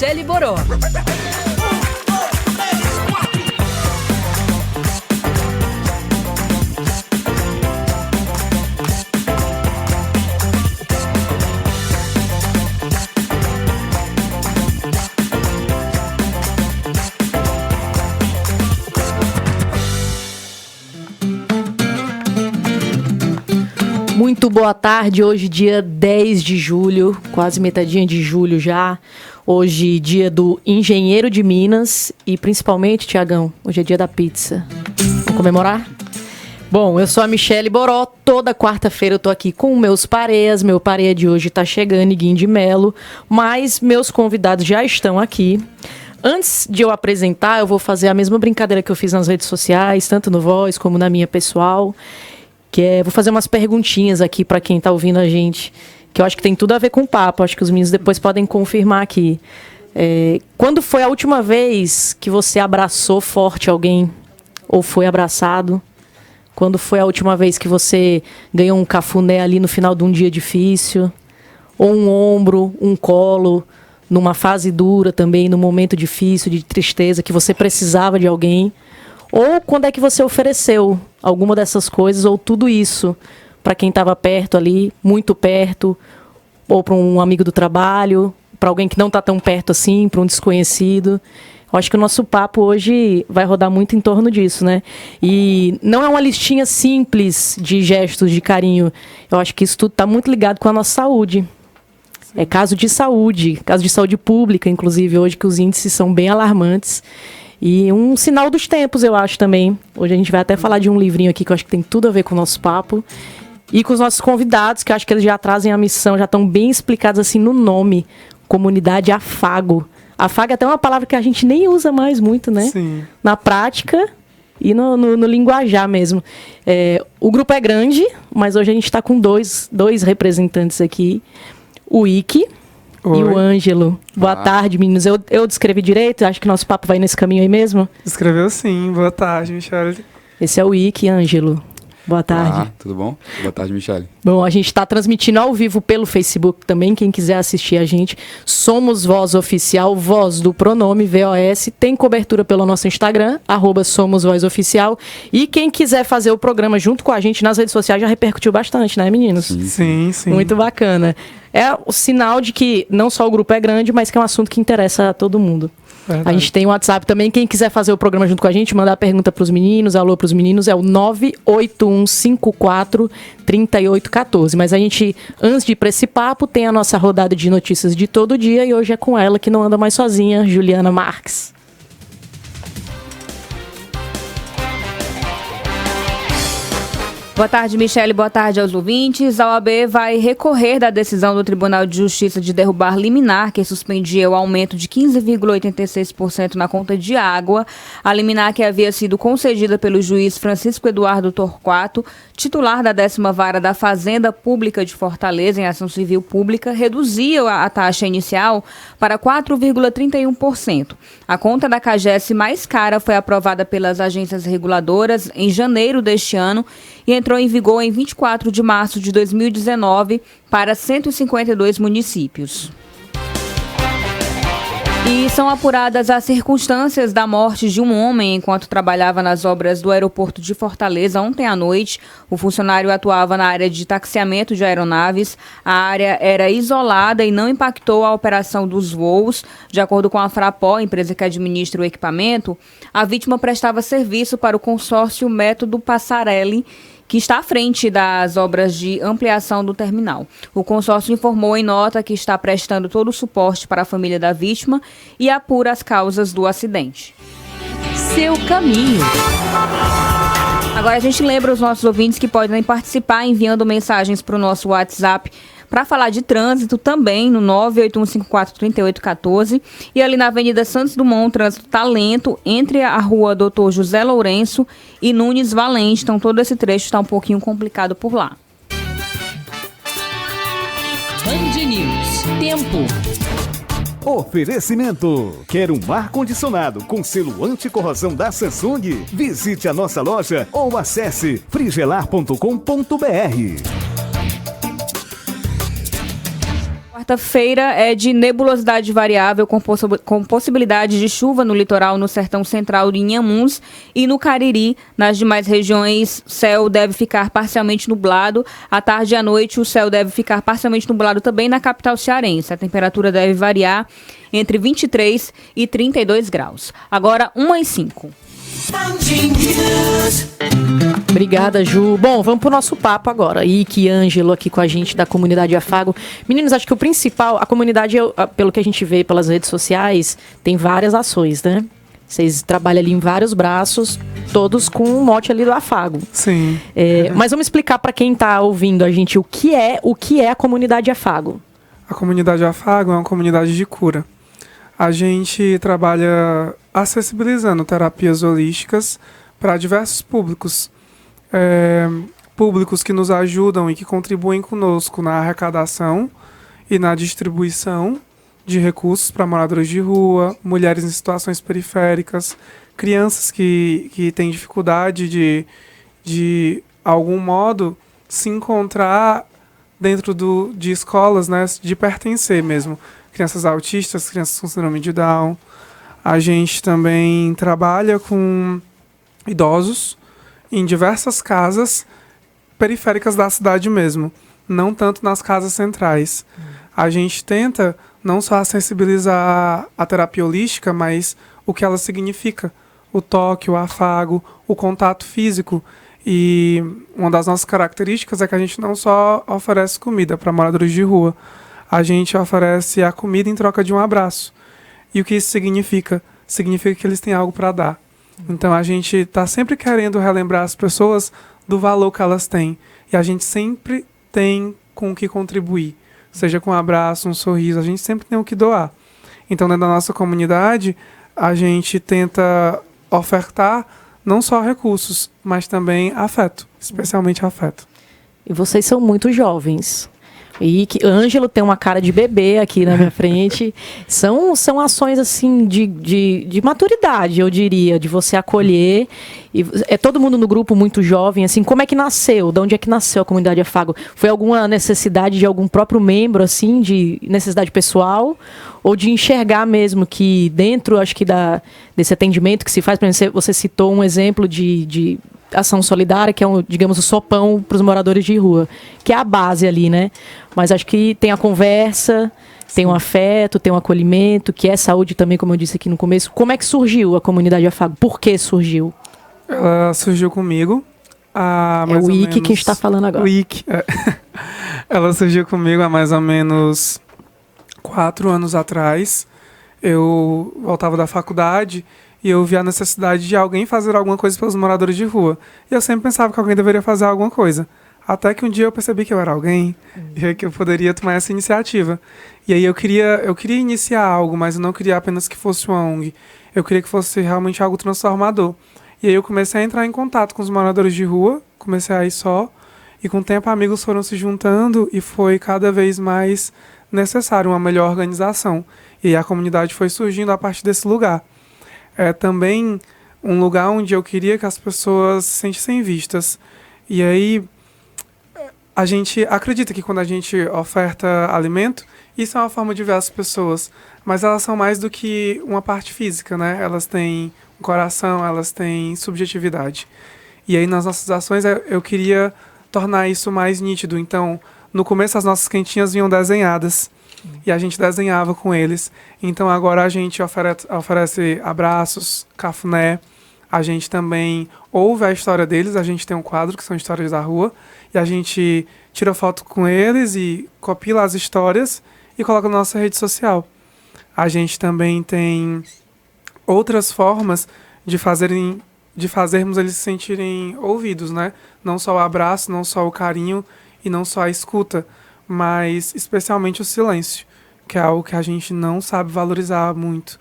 Michele Boró. Muito boa tarde, hoje dia 10 de julho, quase metadinha de julho já. Hoje dia do engenheiro de Minas e principalmente, Tiagão, hoje é dia da pizza. Vamos comemorar? Bom, eu sou a Michele Boró, toda quarta-feira eu tô aqui com meus pareias, meu pareia de hoje tá chegando, Iguinho de Melo, mas meus convidados já estão aqui. Antes de eu apresentar, eu vou fazer a mesma brincadeira que eu fiz nas redes sociais, tanto no Voz como na minha pessoal. Vou fazer umas perguntinhas aqui para quem está ouvindo a gente, que eu acho que tem tudo a ver com o papo, acho que os meninos depois podem confirmar aqui. Quando foi a última vez que você abraçou forte alguém? Ou foi abraçado? Quando foi a última vez que você ganhou um cafuné ali no final de um dia difícil? Ou um ombro, um colo, numa fase dura também, num momento difícil, de tristeza, que você precisava de alguém? Ou quando é que você ofereceu alguma dessas coisas, ou tudo isso, para quem estava perto ali, muito perto, ou para um amigo do trabalho, para alguém que não está tão perto assim, para um desconhecido? Eu acho que o nosso papo hoje vai rodar muito em torno disso, né? E não é uma listinha simples de gestos de carinho. Eu acho que isso tudo está muito ligado com a nossa saúde. É caso de saúde pública, inclusive, hoje, que os índices são bem alarmantes. E um sinal dos tempos, eu acho, também. Hoje a gente vai até falar de um livrinho aqui que eu acho que tem tudo a ver com o nosso papo. E com os nossos convidados, que eu acho que eles já trazem a missão, já estão bem explicados assim no nome. Comunidade Afago. Afago é até uma palavra que a gente nem usa mais muito, né? Sim. Na prática e no linguajar mesmo. O grupo é grande, mas hoje a gente está com dois representantes aqui. O Ike. Oi. E o Ângelo. Boa tarde, meninos. Eu descrevi direito? Acho que nosso papo vai nesse caminho aí mesmo? Descreveu sim. Boa tarde, Michele. Esse é o Ike, Ângelo. Boa tarde. Tudo bom? Boa tarde, Michele. Bom, a gente está transmitindo ao vivo pelo Facebook também, quem quiser assistir a gente. Somos Voz Oficial, Voz do pronome, VOS. Tem cobertura pelo nosso Instagram, @SomosVozOficial. E quem quiser fazer o programa junto com a gente nas redes sociais já repercutiu bastante, né, meninos? Sim. Muito bacana. É o sinal de que não só o grupo é grande, mas que é um assunto que interessa a todo mundo. Verdade. A gente tem o WhatsApp também. Quem quiser fazer o programa junto com a gente, mandar pergunta para os meninos, alô para os meninos, é o 981543814. Mas a gente, antes de ir para esse papo, tem a nossa rodada de notícias de todo dia e hoje é com ela que não anda mais sozinha, Juliana Marques. Boa tarde, Michele. Boa tarde aos ouvintes. A OAB vai recorrer da decisão do Tribunal de Justiça de derrubar liminar que suspendia o aumento de 15,86% na conta de água. A liminar que havia sido concedida pelo juiz Francisco Eduardo Torquato, titular da 10ª Vara da Fazenda Pública de Fortaleza em ação civil pública, reduzia a taxa inicial para 4,31%. A conta da CAGES mais cara foi aprovada pelas agências reguladoras em janeiro deste ano e entrou em vigor em 24 de março de 2019 para 152 municípios. E são apuradas as circunstâncias da morte de um homem enquanto trabalhava nas obras do aeroporto de Fortaleza ontem à noite. O funcionário atuava na área de taxiamento de aeronaves. A área era isolada e não impactou a operação dos voos. De acordo com a Frapó, empresa que administra o equipamento, a vítima prestava serviço para o consórcio Método Passarelli, que está à frente das obras de ampliação do terminal. O consórcio informou em nota que está prestando todo o suporte para a família da vítima e apura as causas do acidente. Seu caminho. Agora a gente lembra os nossos ouvintes que podem participar enviando mensagens para o nosso WhatsApp para falar de trânsito também no 981543814 e ali na Avenida Santos Dumont o trânsito está lento entre a rua Dr. José Lourenço e Nunes Valente, então todo esse trecho está um pouquinho complicado por lá. Band News. Tempo. Oferecimento. Quer um ar-condicionado com selo anti-corrosão da Samsung? Visite a nossa loja ou acesse frigelar.com.br. quarta-feira é de nebulosidade variável com possibilidade de chuva no litoral, no sertão central de Inhamuns e no Cariri. Nas demais regiões, céu deve ficar parcialmente nublado. À tarde e à noite, o céu deve ficar parcialmente nublado também na capital cearense. A temperatura deve variar entre 23 e 32 graus. Agora, 1h05. Obrigada, Ju. Bom, vamos pro nosso papo agora. Ike e Ângelo aqui com a gente da comunidade Afago. Meninos, acho que o principal, a comunidade, pelo que a gente vê pelas redes sociais, tem várias ações, né? Vocês trabalham ali em vários braços, todos com um mote ali do Afago. Sim. Mas vamos explicar para quem está ouvindo a gente o que é a comunidade Afago. A comunidade Afago é uma comunidade de cura. A gente trabalha acessibilizando terapias holísticas para diversos públicos. Públicos que nos ajudam e que contribuem conosco na arrecadação e na distribuição de recursos para moradores de rua, mulheres em situações periféricas, crianças que têm dificuldade de algum modo, se encontrar dentro de escolas, né, de pertencer mesmo. Crianças autistas, crianças com síndrome de Down. A gente também trabalha com idosos em diversas casas periféricas da cidade mesmo, não tanto nas casas centrais. A gente tenta não só acessibilizar a terapia holística, mas o que ela significa. O toque, o afago, o contato físico. E uma das nossas características é que a gente não só oferece comida para moradores de rua, a gente oferece a comida em troca de um abraço. E o que isso significa? Significa que eles têm algo para dar. Então a gente está sempre querendo relembrar as pessoas do valor que elas têm. E a gente sempre tem com o que contribuir. Seja com um abraço, um sorriso, a gente sempre tem o que doar. Então dentro da nossa comunidade, a gente tenta ofertar não só recursos, mas também afeto, especialmente afeto. E vocês são muito jovens. E Ângelo tem uma cara de bebê aqui na minha frente. São ações assim de maturidade, eu diria, de você acolher. E é todo mundo no grupo muito jovem, assim. Como é que nasceu? De onde é que nasceu a comunidade Afago? Foi alguma necessidade de algum próprio membro, assim, de necessidade pessoal? Ou de enxergar mesmo que dentro, acho que desse atendimento que se faz, por exemplo, você citou um exemplo de ação solidária, que é, digamos, o sopão para os moradores de rua, que é a base ali, né? Mas acho que tem a conversa, tem um afeto, tem um acolhimento, que é saúde também, como eu disse aqui no começo. Como é que surgiu a comunidade Afago? Por que surgiu? Ela surgiu comigo há mais ou menos... É o Ike que está falando agora. O Ike. Ela surgiu comigo há mais ou menos 4 anos atrás. Eu voltava da faculdade e eu vi a necessidade de alguém fazer alguma coisa pelos moradores de rua. E eu sempre pensava que alguém deveria fazer alguma coisa. Até que um dia eu percebi que eu era alguém e que eu poderia tomar essa iniciativa. E aí eu queria iniciar algo, mas eu não queria apenas que fosse uma ONG. Eu queria que fosse realmente algo transformador. E aí eu comecei a entrar em contato com os moradores de rua, comecei a ir só. E com o tempo amigos foram se juntando e foi cada vez mais necessário uma melhor organização. E aí a comunidade foi surgindo a partir desse lugar. É também um lugar onde eu queria que as pessoas se sentissem vistas. E aí a gente acredita que quando a gente oferta alimento, isso é uma forma de ver as pessoas. Mas elas são mais do que uma parte física, né? Elas têm um coração, elas têm subjetividade. E aí nas nossas ações eu queria tornar isso mais nítido. Então, no começo as nossas quentinhas vinham desenhadas. E a gente desenhava com eles. Então agora a gente oferece abraços, cafuné. A gente também ouve a história deles. A gente tem um quadro que são histórias da rua. E a gente tira foto com eles e compila as histórias e coloca na nossa rede social. A gente também tem outras formas de fazermos eles se sentirem ouvidos, né? Não só o abraço, não só o carinho e não só a escuta, mas especialmente o silêncio, que é algo que a gente não sabe valorizar muito.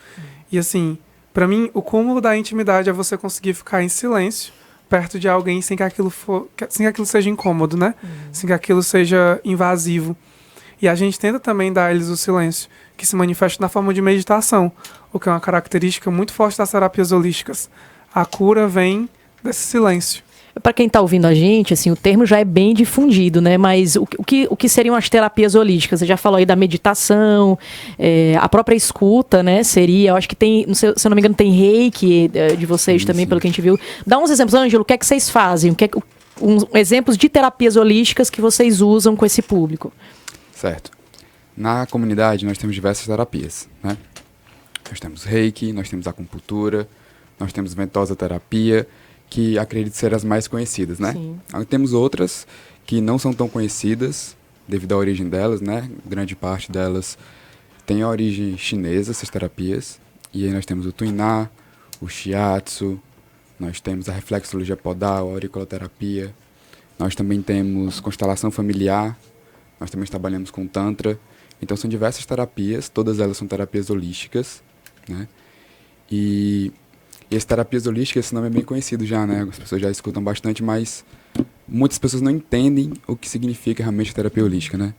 E assim, para mim, o cúmulo da intimidade é você conseguir ficar em silêncio perto de alguém sem que aquilo seja incômodo, né? Sem que aquilo seja invasivo. E a gente tenta também dar a eles o silêncio, que se manifesta na forma de meditação, o que é uma característica muito forte das terapias holísticas. A cura vem desse silêncio. Para quem está ouvindo a gente, assim, o termo já é bem difundido, né? Mas o que seriam as terapias holísticas? Você já falou aí da meditação, a própria escuta, né? Seria, eu acho que tem, não sei, se eu não me engano, tem reiki de vocês também, pelo que a gente viu. Dá uns exemplos, Ângelo, o que é que vocês fazem? Exemplos de terapias holísticas que vocês usam com esse público. Certo. Na comunidade nós temos diversas terapias, né? Nós temos reiki, nós temos acupuntura, nós temos ventosa terapia, que acredito ser as mais conhecidas, né? Sim. Temos outras que não são tão conhecidas devido à origem delas, né? Grande parte delas tem a origem chinesa, essas terapias. E aí nós temos o tuiná, o shiatsu, nós temos a reflexologia podal, a auriculoterapia. Nós também temos constelação familiar, nós também trabalhamos com tantra. Então são diversas terapias, todas elas são terapias holísticas, né? E as terapias holísticas, esse nome é bem conhecido já, né? As pessoas já escutam bastante, mas muitas pessoas não entendem o que significa realmente a terapia holística, né?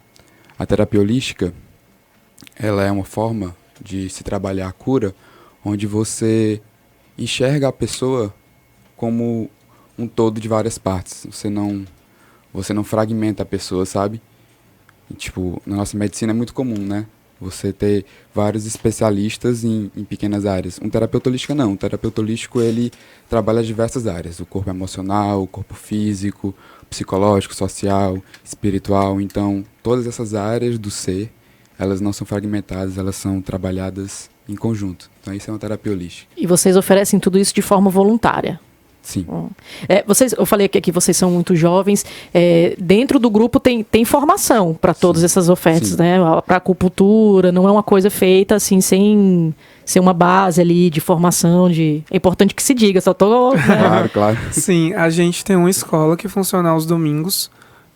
A terapia holística, ela é uma forma de se trabalhar a cura, onde você enxerga a pessoa como um todo de várias partes. Você não fragmenta a pessoa, sabe? E, tipo, na nossa medicina é muito comum, né? Você ter vários especialistas em pequenas áreas. Um terapeuta holístico não. Um terapeuta holístico, ele trabalha diversas áreas. O corpo emocional, o corpo físico, psicológico, social, espiritual. Então, todas essas áreas do ser, elas não são fragmentadas, elas são trabalhadas em conjunto. Então, isso é uma terapia holística. E vocês oferecem tudo isso de forma voluntária? Sim. Eu falei que vocês são muito jovens. Dentro do grupo tem formação para todas essas ofertas, Sim. né? Para acupuntura, não é uma coisa feita assim sem uma base ali de formação. É importante que se diga, só tô. Né? Claro, claro. Sim, a gente tem uma escola que funciona aos domingos,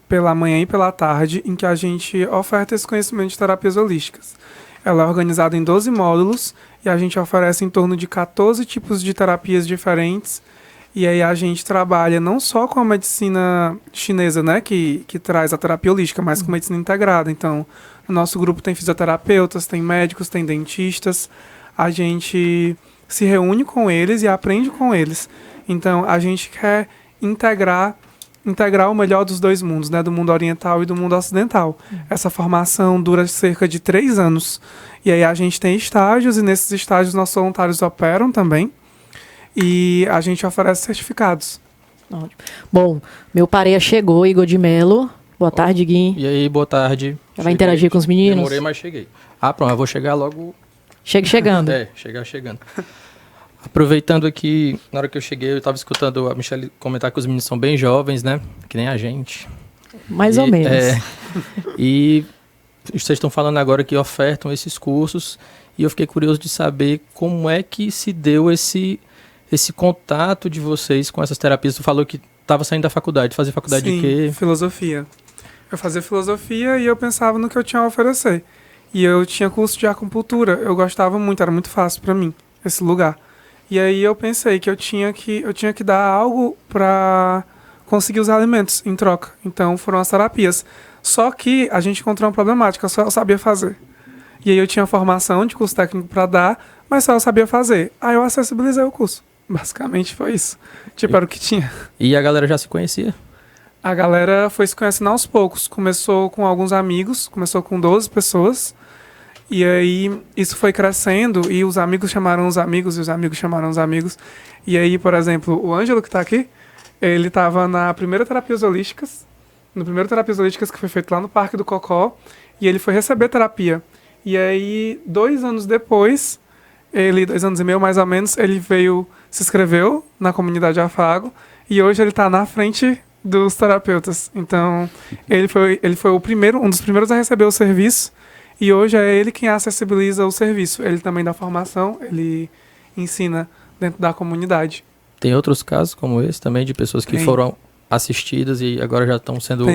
pela manhã e pela tarde, em que a gente oferta esse conhecimento de terapias holísticas. Ela é organizada em 12 módulos e a gente oferece em torno de 14 tipos de terapias diferentes. E aí a gente trabalha não só com a medicina chinesa, né, que traz a terapia holística, mas com medicina integrada. Então, no nosso grupo tem fisioterapeutas, tem médicos, tem dentistas. A gente se reúne com eles e aprende com eles. Então, a gente quer integrar o melhor dos dois mundos, né, do mundo oriental e do mundo ocidental. Essa formação dura cerca de 3 anos. E aí a gente tem estágios, e nesses estágios nossos voluntários operam também. E a gente oferece certificados. Ótimo. Bom, meu pareia chegou, Igor de Mello. Boa tarde, Gui. E aí, boa tarde. Já vai interagir com os meninos? Demorei, mas cheguei. Pronto, eu vou chegar logo. Chegue chegando. Chegando. Aproveitando aqui, na hora que eu cheguei, eu estava escutando a Michelle comentar que os meninos são bem jovens, né? Que nem a gente. Mais ou menos. E vocês estão falando agora que ofertam esses cursos. E eu fiquei curioso de saber como é que se deu esse contato de vocês com essas terapias. Tu falou que estava saindo da faculdade. Fazia faculdade Sim, de quê? Filosofia. Eu fazia filosofia e eu pensava no que eu tinha a oferecer. E eu tinha curso de acupuntura. Eu gostava muito, era muito fácil para mim, esse lugar. E aí eu pensei que eu tinha que dar algo para conseguir os alimentos em troca. Então foram as terapias. Só que a gente encontrou uma problemática, só eu sabia fazer. E aí eu tinha formação de curso técnico para dar, mas só eu sabia fazer. Aí eu acessibilizei o curso. Basicamente foi isso. Tipo, era o que tinha. E a galera já se conhecia? A galera foi se conhecendo aos poucos. Começou com alguns amigos, começou com 12 pessoas. E aí isso foi crescendo e os amigos chamaram os amigos e os amigos chamaram os amigos. E aí, por exemplo, o Ângelo que tá aqui, ele tava na primeira Terapias Holísticas, no primeiro Terapias Holísticas que foi feito lá no Parque do Cocó, e ele foi receber terapia. E aí, 2 anos depois, 2 anos e meio mais ou menos, ele se inscreveu na comunidade Afago e hoje ele está na frente dos terapeutas. Então, ele foi um dos primeiros a receber o serviço e hoje é ele quem acessibiliza o serviço. Ele também dá formação, ele ensina dentro da comunidade. Tem outros casos como esse também, de pessoas que Tem. foram assistidas e agora já estão sendo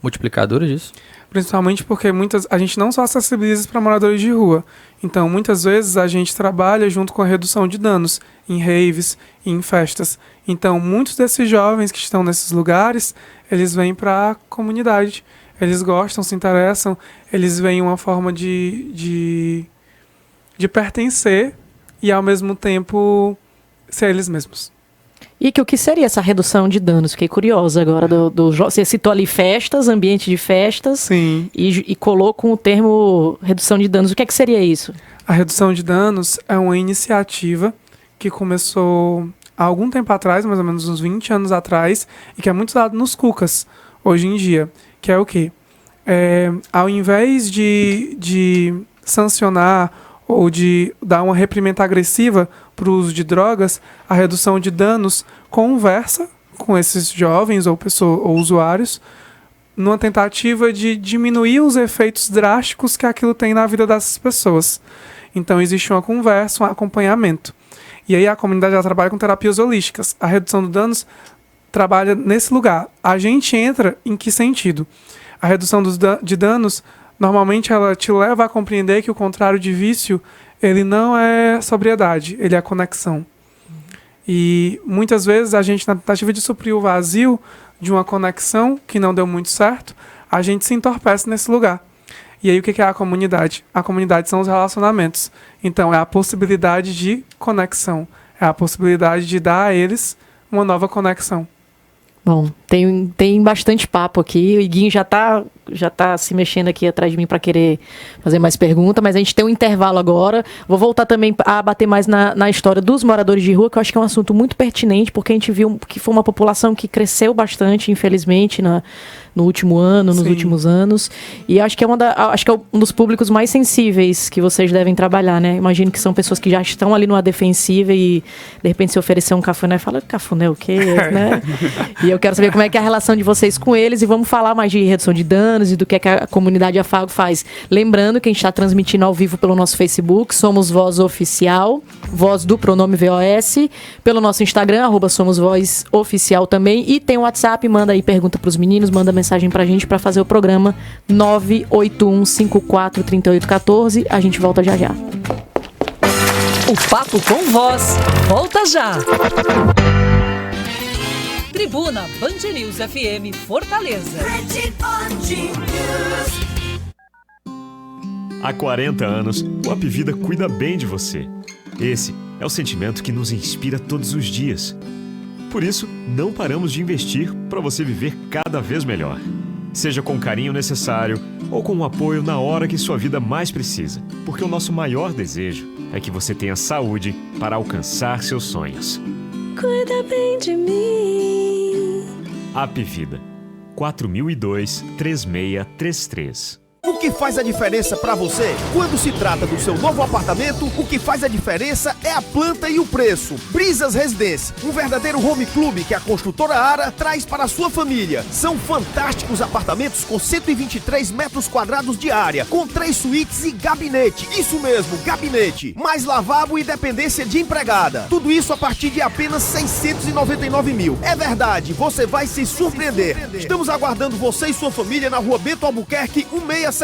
multiplicadoras disso? Principalmente porque a gente não só acessibiliza para moradores de rua. Então, muitas vezes a gente trabalha junto com a redução de danos em raves e em festas. Então, muitos desses jovens que estão nesses lugares, eles vêm para a comunidade. Eles gostam, se interessam, eles veem uma forma de pertencer e, ao mesmo tempo, ser eles mesmos. E que o que seria essa redução de danos? Fiquei curiosa agora. Você citou ali festas, ambiente de festas. Sim. E colocou o termo redução de danos. O que é que seria isso? A redução de danos é uma iniciativa que começou há algum tempo atrás, mais ou menos uns 20 anos atrás, e que é muito usado nos cucas hoje em dia, que é o quê? Ao invés de sancionar ou de dar uma reprimenda agressiva para o uso de drogas, a redução de danos conversa com esses jovens ou usuários numa tentativa de diminuir os efeitos drásticos que aquilo tem na vida dessas pessoas. Então existe uma conversa, um acompanhamento. E aí a comunidade já trabalha com terapias holísticas. A redução de danos trabalha nesse lugar. A gente entra em que sentido? A redução de danos, normalmente ela te leva a compreender que o contrário de vício, ele não é sobriedade, ele é conexão. E muitas vezes a gente, na tentativa de suprir o vazio de uma conexão que não deu muito certo, a gente se entorpece nesse lugar. E aí o que é a comunidade? A comunidade são os relacionamentos. Então é a possibilidade de conexão, é a possibilidade de dar a eles uma nova conexão. Bom, tem bastante papo aqui. O Iguinho já tá se mexendo aqui atrás de mim para querer fazer mais perguntas, mas a gente tem um intervalo agora. Vou voltar também a bater mais na história dos moradores de rua, que eu acho que é um assunto muito pertinente, porque a gente viu que foi uma população que cresceu bastante, infelizmente, no último ano, nos Sim. últimos anos. E acho que é um dos públicos mais sensíveis que vocês devem trabalhar, né? Imagino que são pessoas que já estão ali numa defensiva e, de repente, se oferecer um cafuné, fala, cafuné o quê? Né? E eu quero saber como é que é a relação de vocês com eles, e vamos falar mais de redução de danos e do que a comunidade Afago faz. Lembrando que a gente está transmitindo ao vivo pelo nosso Facebook, Somos Voz Oficial, Voz do pronome VOS, pelo nosso Instagram, @SomosVozOficial também, e tem o WhatsApp, manda aí pergunta para os meninos, manda mensagem pra gente para fazer o programa 981543814. A gente volta já já. O Papo com Voz volta já. Tribuna Band News FM Fortaleza. Há 40 anos, o Apvida cuida bem de você. Esse é o sentimento que nos inspira todos os dias. Por isso, não paramos de investir para você viver cada vez melhor. Seja com o carinho necessário ou com o apoio na hora que sua vida mais precisa. Porque o nosso maior desejo é que você tenha saúde para alcançar seus sonhos. Cuida bem de mim. Apvida 4002-3633. O que faz a diferença para você? Quando se trata do seu novo apartamento, o que faz a diferença é a planta e o preço. Brisas Residência, um verdadeiro home club que a construtora Ara traz para a sua família. São fantásticos apartamentos com 123 metros quadrados de área, com 3 suítes e gabinete. Isso mesmo, gabinete. Mais lavabo e dependência de empregada. Tudo isso a partir de apenas 699 mil. É verdade, você vai se surpreender. Estamos aguardando você e sua família na rua Bento Albuquerque 1670.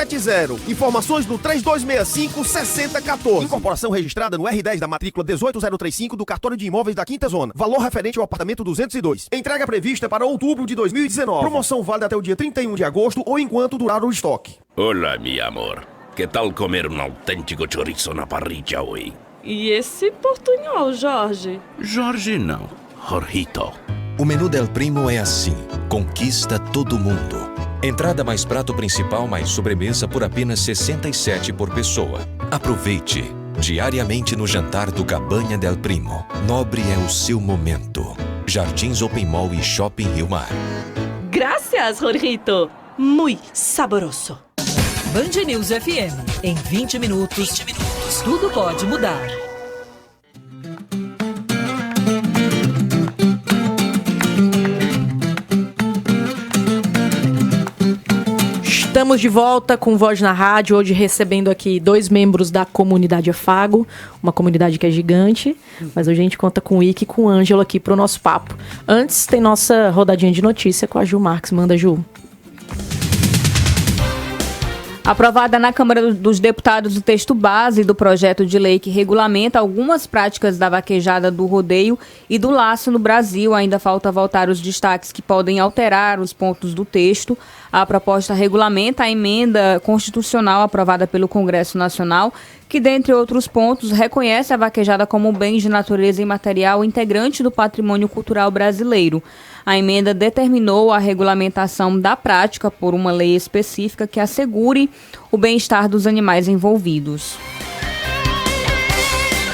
Informações no 3265-6014. Incorporação registrada no R10 da matrícula 18035 do Cartório de Imóveis da Quinta Zona. Valor referente ao apartamento 202. Entrega prevista para outubro de 2019. Promoção válida até o dia 31 de agosto ou enquanto durar o estoque. Olá, mi amor. Que tal comer um autêntico chorizo na parrilla hoje? E esse portunhol, Jorge? Jorge não, Jorgito. O menu Del Primo é assim, conquista todo mundo. Entrada mais prato principal mais sobremesa por apenas 67 por pessoa. Aproveite, diariamente no jantar do Cabanha Del Primo. Nobre é o seu momento. Jardins Open Mall e Shopping Rio Mar. Gracias, Jorgito. Muy saboroso. Band News FM. Em 20 minutos, tudo pode mudar. Estamos de volta com Voz na Rádio, hoje recebendo aqui 2 membros da comunidade Afago, uma comunidade que é gigante, mas hoje a gente conta com o Ike e com o Ângelo aqui para o nosso papo. Antes tem nossa rodadinha de notícia com a Ju Marques. Manda, Ju. Aprovada na Câmara dos Deputados o texto base do projeto de lei que regulamenta algumas práticas da vaquejada do rodeio e do laço no Brasil. Ainda falta votar os destaques que podem alterar os pontos do texto. A proposta regulamenta a emenda constitucional aprovada pelo Congresso Nacional, que, dentre outros pontos, reconhece a vaquejada como um bem de natureza imaterial integrante do patrimônio cultural brasileiro. A emenda determinou a regulamentação da prática por uma lei específica que assegure o bem-estar dos animais envolvidos.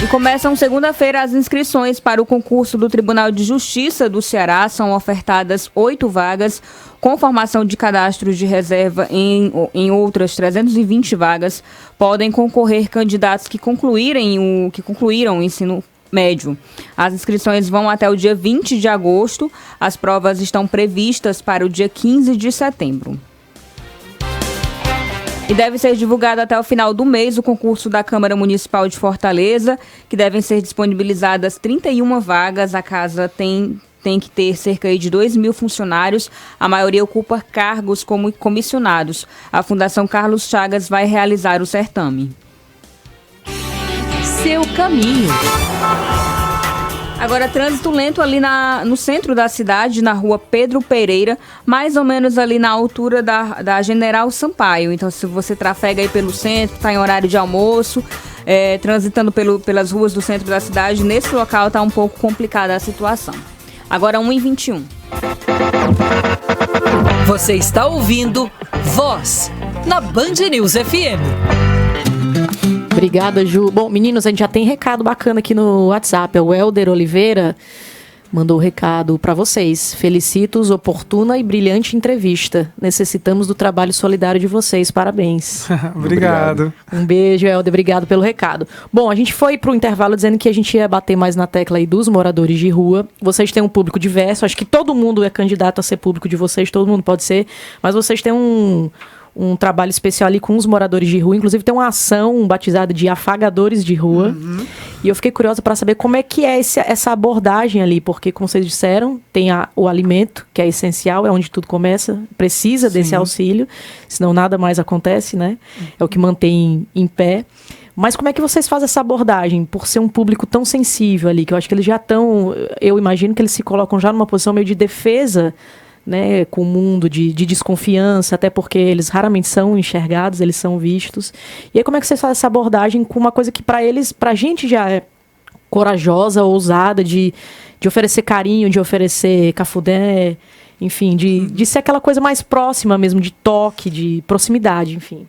E começam segunda-feira as inscrições para o concurso do Tribunal de Justiça do Ceará. São ofertadas 8 vagas, com formação de cadastros de reserva em outras 320 vagas. Podem concorrer candidatos que concluíram o ensino médio. As inscrições vão até o dia 20 de agosto. As provas estão previstas para o dia 15 de setembro. E deve ser divulgado até o final do mês o concurso da Câmara Municipal de Fortaleza, que devem ser disponibilizadas 31 vagas. A casa tem que ter cerca de 2.000 funcionários. A maioria ocupa cargos como comissionados. A Fundação Carlos Chagas vai realizar o certame. Seu caminho. Agora, trânsito lento ali no centro da cidade, na rua Pedro Pereira, mais ou menos ali na altura da General Sampaio. Então, se você trafega aí pelo centro, está em horário de almoço, transitando pelas ruas do centro da cidade, nesse local está um pouco complicada a situação. Agora, 1h21. Você está ouvindo Voz, na Band News FM. Obrigada, Ju. Bom, meninos, a gente já tem recado bacana aqui no WhatsApp. O Helder Oliveira mandou o recado para vocês. Felicitos, oportuna e brilhante entrevista. Necessitamos do trabalho solidário de vocês. Parabéns. Obrigado. Um beijo, Helder. Obrigado pelo recado. Bom, a gente foi para o intervalo dizendo que a gente ia bater mais na tecla aí dos moradores de rua. Vocês têm um público diverso. Acho que todo mundo é candidato a ser público de vocês. Todo mundo pode ser. Mas vocês têm um trabalho especial ali com os moradores de rua. Inclusive tem uma ação batizada de afagadores de rua. E eu fiquei curiosa para saber como é que é essa abordagem ali, porque, como vocês disseram, tem o alimento, que é essencial, é onde tudo começa, precisa desse auxílio, senão nada mais acontece, né? É o que mantém em pé. Mas como é que vocês fazem essa abordagem, por ser um público tão sensível ali, que eu acho que eles já estão, eu imagino que eles se colocam já numa posição meio de defesa, né, com o mundo de desconfiança, até porque eles raramente são enxergados, eles são vistos. E aí como é que vocês fazem essa abordagem com uma coisa que para a gente já é corajosa, ousada, de oferecer carinho, de oferecer cafudé, enfim, de ser aquela coisa mais próxima mesmo, de toque, de proximidade, enfim.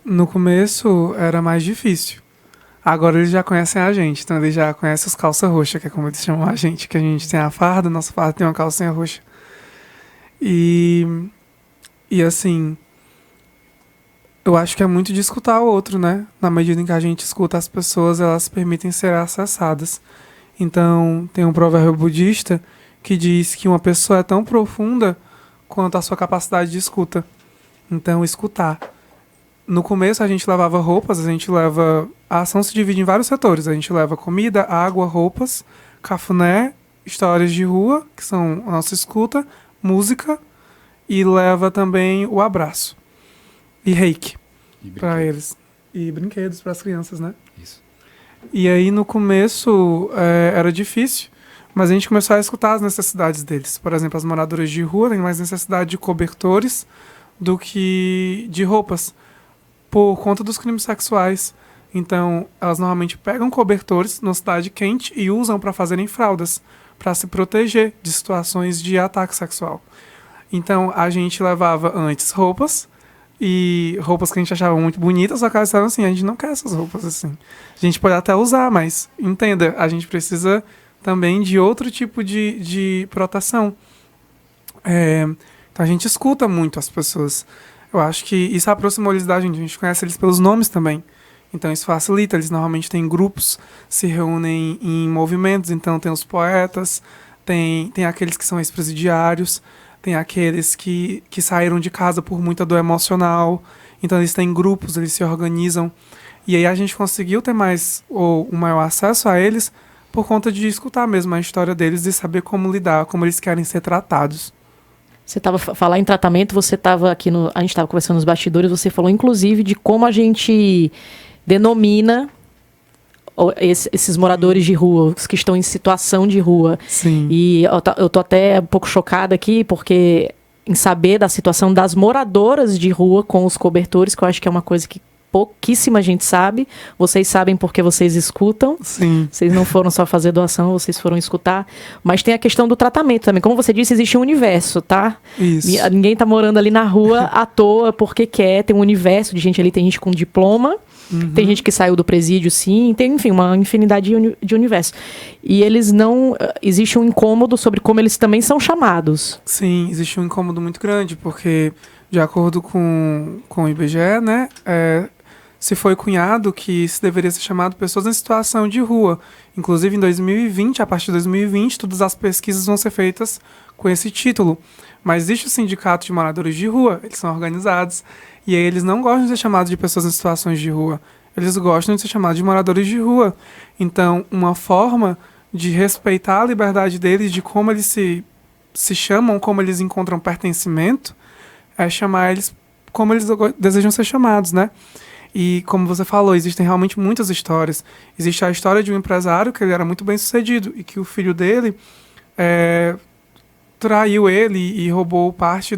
No começo era mais difícil. Agora eles já conhecem a gente, então eles já conhecem os calça roxa, que é como eles chamam a gente, que a gente tem a farda, nossa farda tem uma calcinha roxa. E assim, eu acho que é muito de escutar o outro, né? Na medida em que a gente escuta as pessoas, elas permitem ser acessadas. Então, tem um provérbio budista que diz que uma pessoa é tão profunda quanto a sua capacidade de escuta. Então, escutar. No começo, a gente levava roupas, a ação se divide em vários setores. A gente leva comida, água, roupas, cafuné, histórias de rua, que são a nossa escuta, música, e leva também o abraço. E reiki para eles. E brinquedos para as crianças, né? Isso. E aí, no começo, era difícil, mas a gente começou a escutar as necessidades deles. Por exemplo, as moradoras de rua têm mais necessidade de cobertores do que de roupas, por conta dos crimes sexuais. Então, elas normalmente pegam cobertores na cidade quente e usam para fazerem fraldas, para se proteger de situações de ataque sexual. Então, a gente levava antes roupas, e roupas que a gente achava muito bonitas, só que elas disseram assim, a gente não quer essas roupas assim. A gente pode até usar, mas, entenda, a gente precisa também de outro tipo de proteção. Então, a gente escuta muito as pessoas. Eu acho que isso aproximou eles da gente. A gente conhece eles pelos nomes também. Então isso facilita. Eles normalmente têm grupos, se reúnem em movimentos. Então tem os poetas, tem aqueles que são ex-presidiários, tem aqueles que saíram de casa por muita dor emocional. Então eles têm grupos, eles se organizam. E aí a gente conseguiu ter um maior acesso a eles por conta de escutar mesmo a história deles e saber como lidar, como eles querem ser tratados. Você estava falar em tratamento, você estava aqui a gente estava conversando nos bastidores, você falou inclusive de como a gente denomina esses moradores de rua, os que estão em situação de rua. Sim. E eu tô até um pouco chocada aqui, porque em saber da situação das moradoras de rua com os cobertores, que eu acho que é uma coisa que pouquíssima gente sabe. Vocês sabem porque vocês escutam. Sim. Vocês não foram só fazer doação, vocês foram escutar. Mas tem a questão do tratamento também. Como você disse, existe um universo, tá? Isso. Ninguém tá morando ali na rua à toa porque quer. Tem um universo de gente ali. Tem gente com diploma. Tem gente que saiu do presídio, sim. Tem, enfim, uma infinidade de universo. E eles não... Existe um incômodo sobre como eles também são chamados. Sim, existe um incômodo muito grande, porque, de acordo com o IBGE, né, se foi cunhado que se deveria ser chamado pessoas em situação de rua. Inclusive, em 2020, a partir de 2020, todas as pesquisas vão ser feitas com esse título. Mas existe o Sindicato de Moradores de Rua, eles são organizados, e aí eles não gostam de ser chamados de pessoas em situações de rua. Eles gostam de ser chamados de moradores de rua. Então, uma forma de respeitar a liberdade deles, de como eles se chamam, como eles encontram pertencimento, é chamar eles como eles desejam ser chamados, né? E, como você falou, existem realmente muitas histórias. Existe a história de um empresário que ele era muito bem sucedido e que o filho dele traiu ele e roubou parte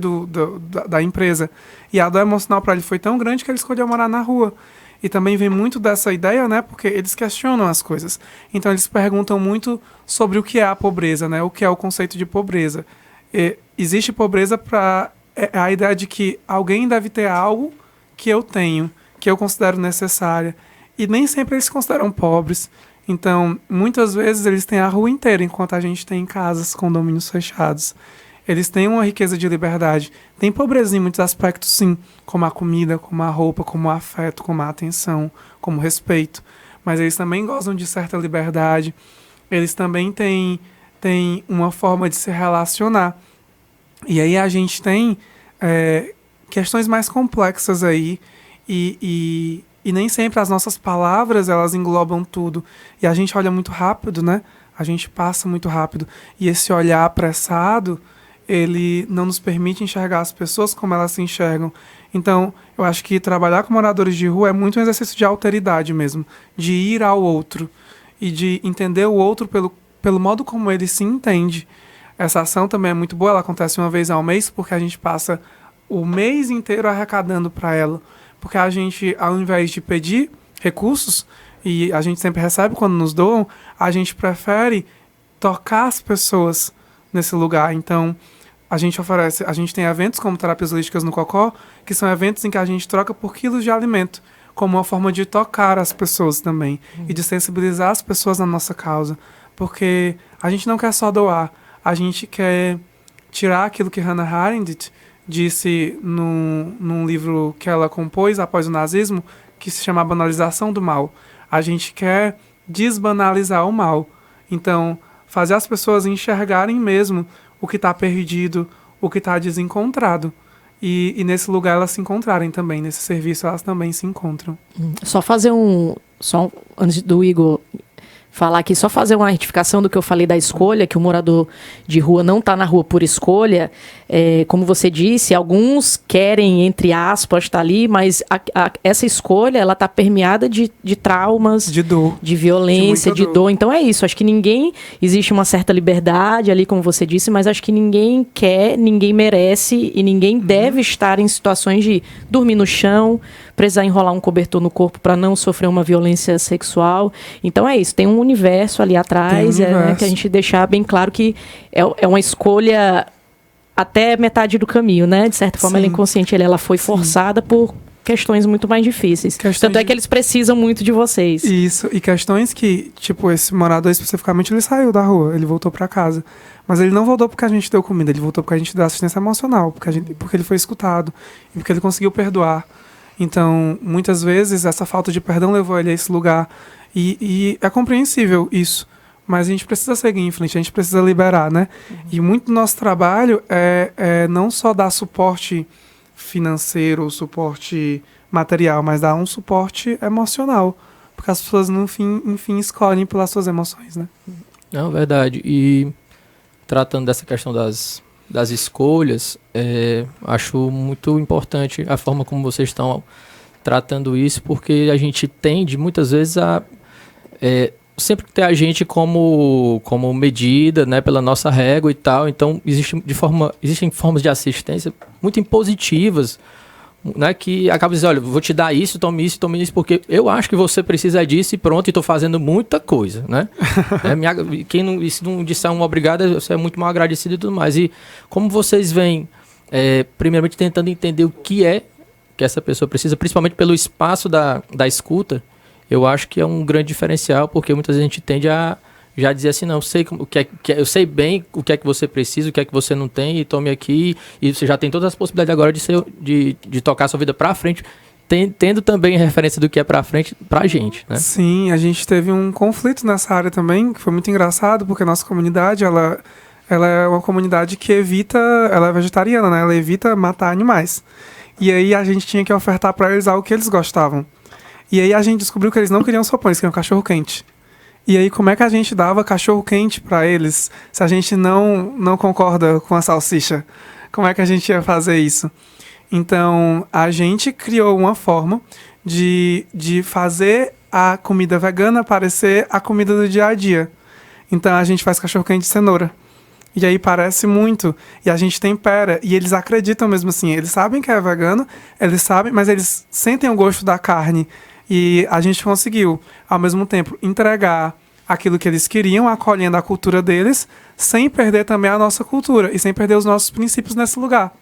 da empresa. E a dor emocional para ele foi tão grande que ele escolheu morar na rua. E também vem muito dessa ideia, né? Porque eles questionam as coisas. Então, eles perguntam muito sobre o que é a pobreza, né? O que é o conceito de pobreza. Existe pobreza para a ideia de que alguém deve ter algo que eu tenho, que eu considero necessária. E nem sempre eles se consideram pobres. Então, muitas vezes eles têm a rua inteira, enquanto a gente tem casas, condomínios fechados. Eles têm uma riqueza de liberdade. Tem pobreza em muitos aspectos, sim, como a comida, como a roupa, como o afeto, como a atenção, como o respeito. Mas eles também gozam de certa liberdade. Eles também têm uma forma de se relacionar. E aí a gente tem questões mais complexas aí, e nem sempre as nossas palavras, elas englobam tudo. E a gente olha muito rápido, né? A gente passa muito rápido. E esse olhar apressado, ele não nos permite enxergar as pessoas como elas se enxergam. Então, eu acho que trabalhar com moradores de rua é muito um exercício de alteridade mesmo, de ir ao outro e de entender o outro pelo modo como ele se entende. Essa ação também é muito boa, ela acontece uma vez ao mês, porque a gente passa o mês inteiro arrecadando para ela. Porque a gente, ao invés de pedir recursos, e a gente sempre recebe quando nos doam, a gente prefere tocar as pessoas nesse lugar. Então, a gente tem eventos como Terapias Holísticas no Cocó, que são eventos em que a gente troca por quilos de alimento, como uma forma de tocar as pessoas também, e de sensibilizar as pessoas na nossa causa. Porque a gente não quer só doar, a gente quer tirar aquilo que Hannah Arendt disse num livro que ela compôs após o nazismo, que se chama Banalização do Mal. A gente quer desbanalizar o mal. Então, fazer as pessoas enxergarem mesmo o que está perdido, o que está desencontrado. E nesse lugar elas se encontrarem também, nesse serviço elas também se encontram. Só antes do Igor falar aqui, só fazer uma retificação do que eu falei da escolha, que o morador de rua não está na rua por escolha. Como você disse, alguns querem, entre aspas, estar ali, mas essa escolha, ela está permeada de traumas, de dor, de violência, de dor. Então é isso, acho que existe uma certa liberdade ali, como você disse, mas acho que ninguém quer, ninguém merece e ninguém deve estar em situações de dormir no chão, precisar enrolar um cobertor no corpo para não sofrer uma violência sexual. Então é isso, tem um universo ali atrás, né, que a gente deixar bem claro que é uma escolha até metade do caminho, né? De certa forma, ela é inconsciente, ela foi forçada por questões muito mais difíceis. Tanto é que eles precisam muito de vocês. Isso, e questões que, tipo, esse morador especificamente, ele saiu da rua, ele voltou para casa. Mas ele não voltou porque a gente deu comida, ele voltou porque a gente deu assistência emocional, porque ele foi escutado e porque ele conseguiu perdoar. Então, muitas vezes, essa falta de perdão levou ele a esse lugar. E é compreensível isso. Mas a gente precisa seguir em frente, a gente precisa liberar, né? E muito do nosso trabalho é não só dar suporte financeiro ou suporte material, mas dar um suporte emocional. Porque as pessoas, no fim, enfim, escolhem pelas suas emoções, né? Não, verdade. E tratando dessa questão das escolhas, acho muito importante a forma como vocês estão tratando isso, porque a gente tende, muitas vezes, a sempre ter a gente como medida, né, pela nossa régua e tal. Então, existem formas de assistência muito impositivas, né, que acabam dizendo, olha, vou te dar isso, tome isso, porque eu acho que você precisa disso e pronto, e estou fazendo muita coisa, né? Se não disser um obrigado, você é muito mal agradecido e tudo mais. E como vocês vêm, primeiramente tentando entender o que é que essa pessoa precisa, principalmente pelo espaço da escuta, eu acho que é um grande diferencial, porque muitas vezes a gente tende a já dizer assim, não, eu sei bem o que é que você precisa, o que é que você não tem, e tome aqui, e você já tem todas as possibilidades agora de tocar a sua vida pra frente, tendo também referência do que é pra frente pra gente, né? Sim, a gente teve um conflito nessa área também, que foi muito engraçado, porque a nossa comunidade, ela é uma comunidade que ela é vegetariana, né? Ela evita matar animais. E aí a gente tinha que ofertar pra eles algo que eles gostavam. E aí a gente descobriu que eles não queriam sopão, eles queriam cachorro-quente. E aí como é que a gente dava cachorro-quente pra eles se a gente não concorda com a salsicha? Como é que a gente ia fazer isso? Então a gente criou uma forma de fazer a comida vegana parecer a comida do dia a dia. Então a gente faz cachorro-quente de cenoura. E aí parece muito, e a gente tempera, e eles acreditam mesmo assim, eles sabem que é vegano, eles sabem, mas eles sentem o gosto da carne, e a gente conseguiu, ao mesmo tempo, entregar aquilo que eles queriam, acolhendo a cultura deles, sem perder também a nossa cultura, e sem perder os nossos princípios nesse lugar.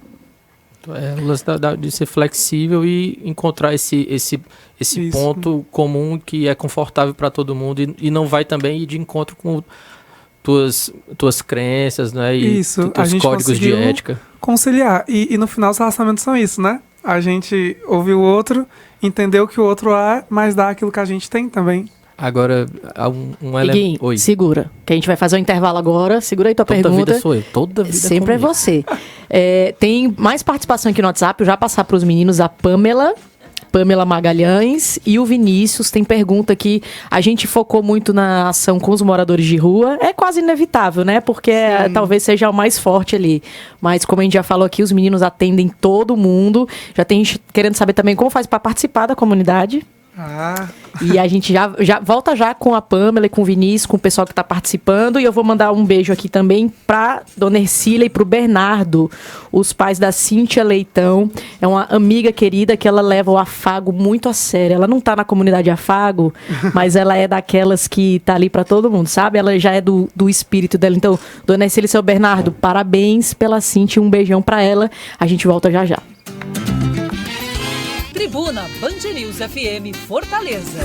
O lance de ser flexível e encontrar esse ponto comum que é confortável para todo mundo, e não vai também ir de encontro com tuas crenças, né? E teus códigos de ética. Conciliar. E no final os relacionamentos são isso, né? A gente ouve o outro, entender o que o outro é, mas dá aquilo que a gente tem também. Agora, um elemento... Oi. Segura, que a gente vai fazer um intervalo agora. Segura aí tua pergunta. Toda vida sou eu, toda vida sempre comigo. É você. Tem mais participação aqui no WhatsApp, eu já passar para os meninos, a Pamela Magalhães e o Vinícius. Tem pergunta que a gente focou muito na ação com os moradores de rua. É quase inevitável, né? Porque talvez seja o mais forte ali. Mas como a gente já falou aqui, os meninos atendem todo mundo. Já tem gente querendo saber também como faz para participar da comunidade. E a gente já volta já com a Pamela e com o Vinícius, com o pessoal que está participando. E eu vou mandar um beijo aqui também para Dona Ercília e para o Bernardo, os pais da Cíntia Leitão. É uma amiga querida que ela leva o afago muito a sério. Ela não está na comunidade afago, mas ela é daquelas que tá ali para todo mundo, sabe? Ela já é do espírito dela. Então, Dona Ercília e seu Bernardo, parabéns pela Cíntia, um beijão para ela. A gente volta já já. Tribuna Band News FM Fortaleza.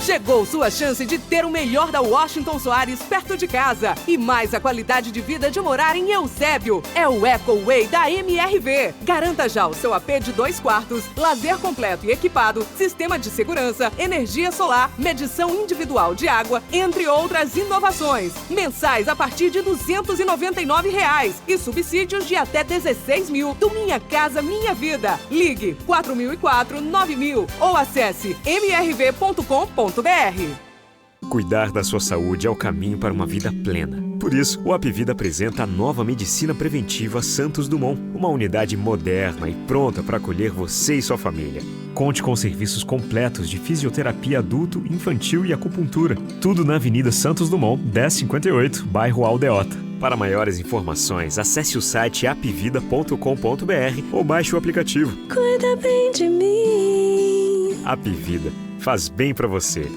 Chegou sua chance de ter o melhor da Washington Soares perto de casa e mais a qualidade de vida de morar em Eusébio. É o Ecoway da MRV. Garanta já o seu AP de 2 quartos, lazer completo e equipado, sistema de segurança, energia solar, medição individual de água, entre outras inovações. Mensais a partir de R$ 299 e subsídios de até 16 mil do Minha Casa Minha Vida. Ligue 4004-9000 ou acesse mrv.com.br. Cuidar da sua saúde é o caminho para uma vida plena. Por isso, o Apivida apresenta a nova Medicina Preventiva Santos Dumont, uma unidade moderna e pronta para acolher você e sua família. Conte com serviços completos de fisioterapia adulto, infantil e acupuntura. Tudo na Avenida Santos Dumont, 1058, bairro Aldeota. Para maiores informações, acesse o site apivida.com.br ou baixe o aplicativo. Cuida bem de mim. Apivida, faz bem para você.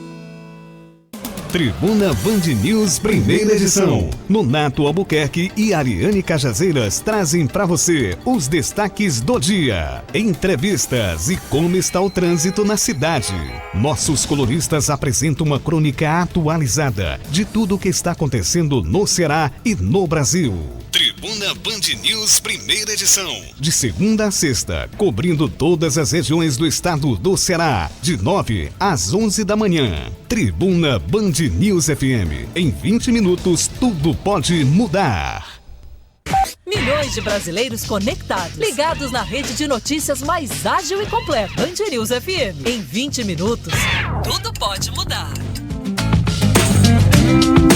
Tribuna Band News, primeira edição. Nonato Albuquerque e Ariane Cajazeiras trazem para você os destaques do dia, entrevistas e como está o trânsito na cidade. Nossos colunistas apresentam uma crônica atualizada de tudo o que está acontecendo no Ceará e no Brasil. Tribuna Band News, primeira edição. De segunda a sexta, cobrindo todas as regiões do estado do Ceará, de 9 às 11 da manhã. Tribuna Band News FM. Em 20 minutos, tudo pode mudar. Milhões de brasileiros conectados, ligados na rede de notícias mais ágil e completa. Band News FM. Em 20 minutos, tudo pode mudar.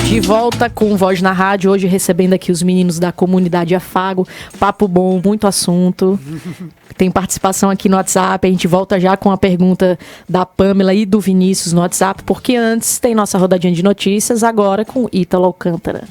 De volta com Voz na Rádio, hoje recebendo aqui os meninos da comunidade Afago. Papo bom, muito assunto. Tem participação aqui no WhatsApp. A gente volta já com a pergunta da Pamela e do Vinícius no WhatsApp, porque antes tem nossa rodadinha de notícias, agora com Ítalo Alcântara.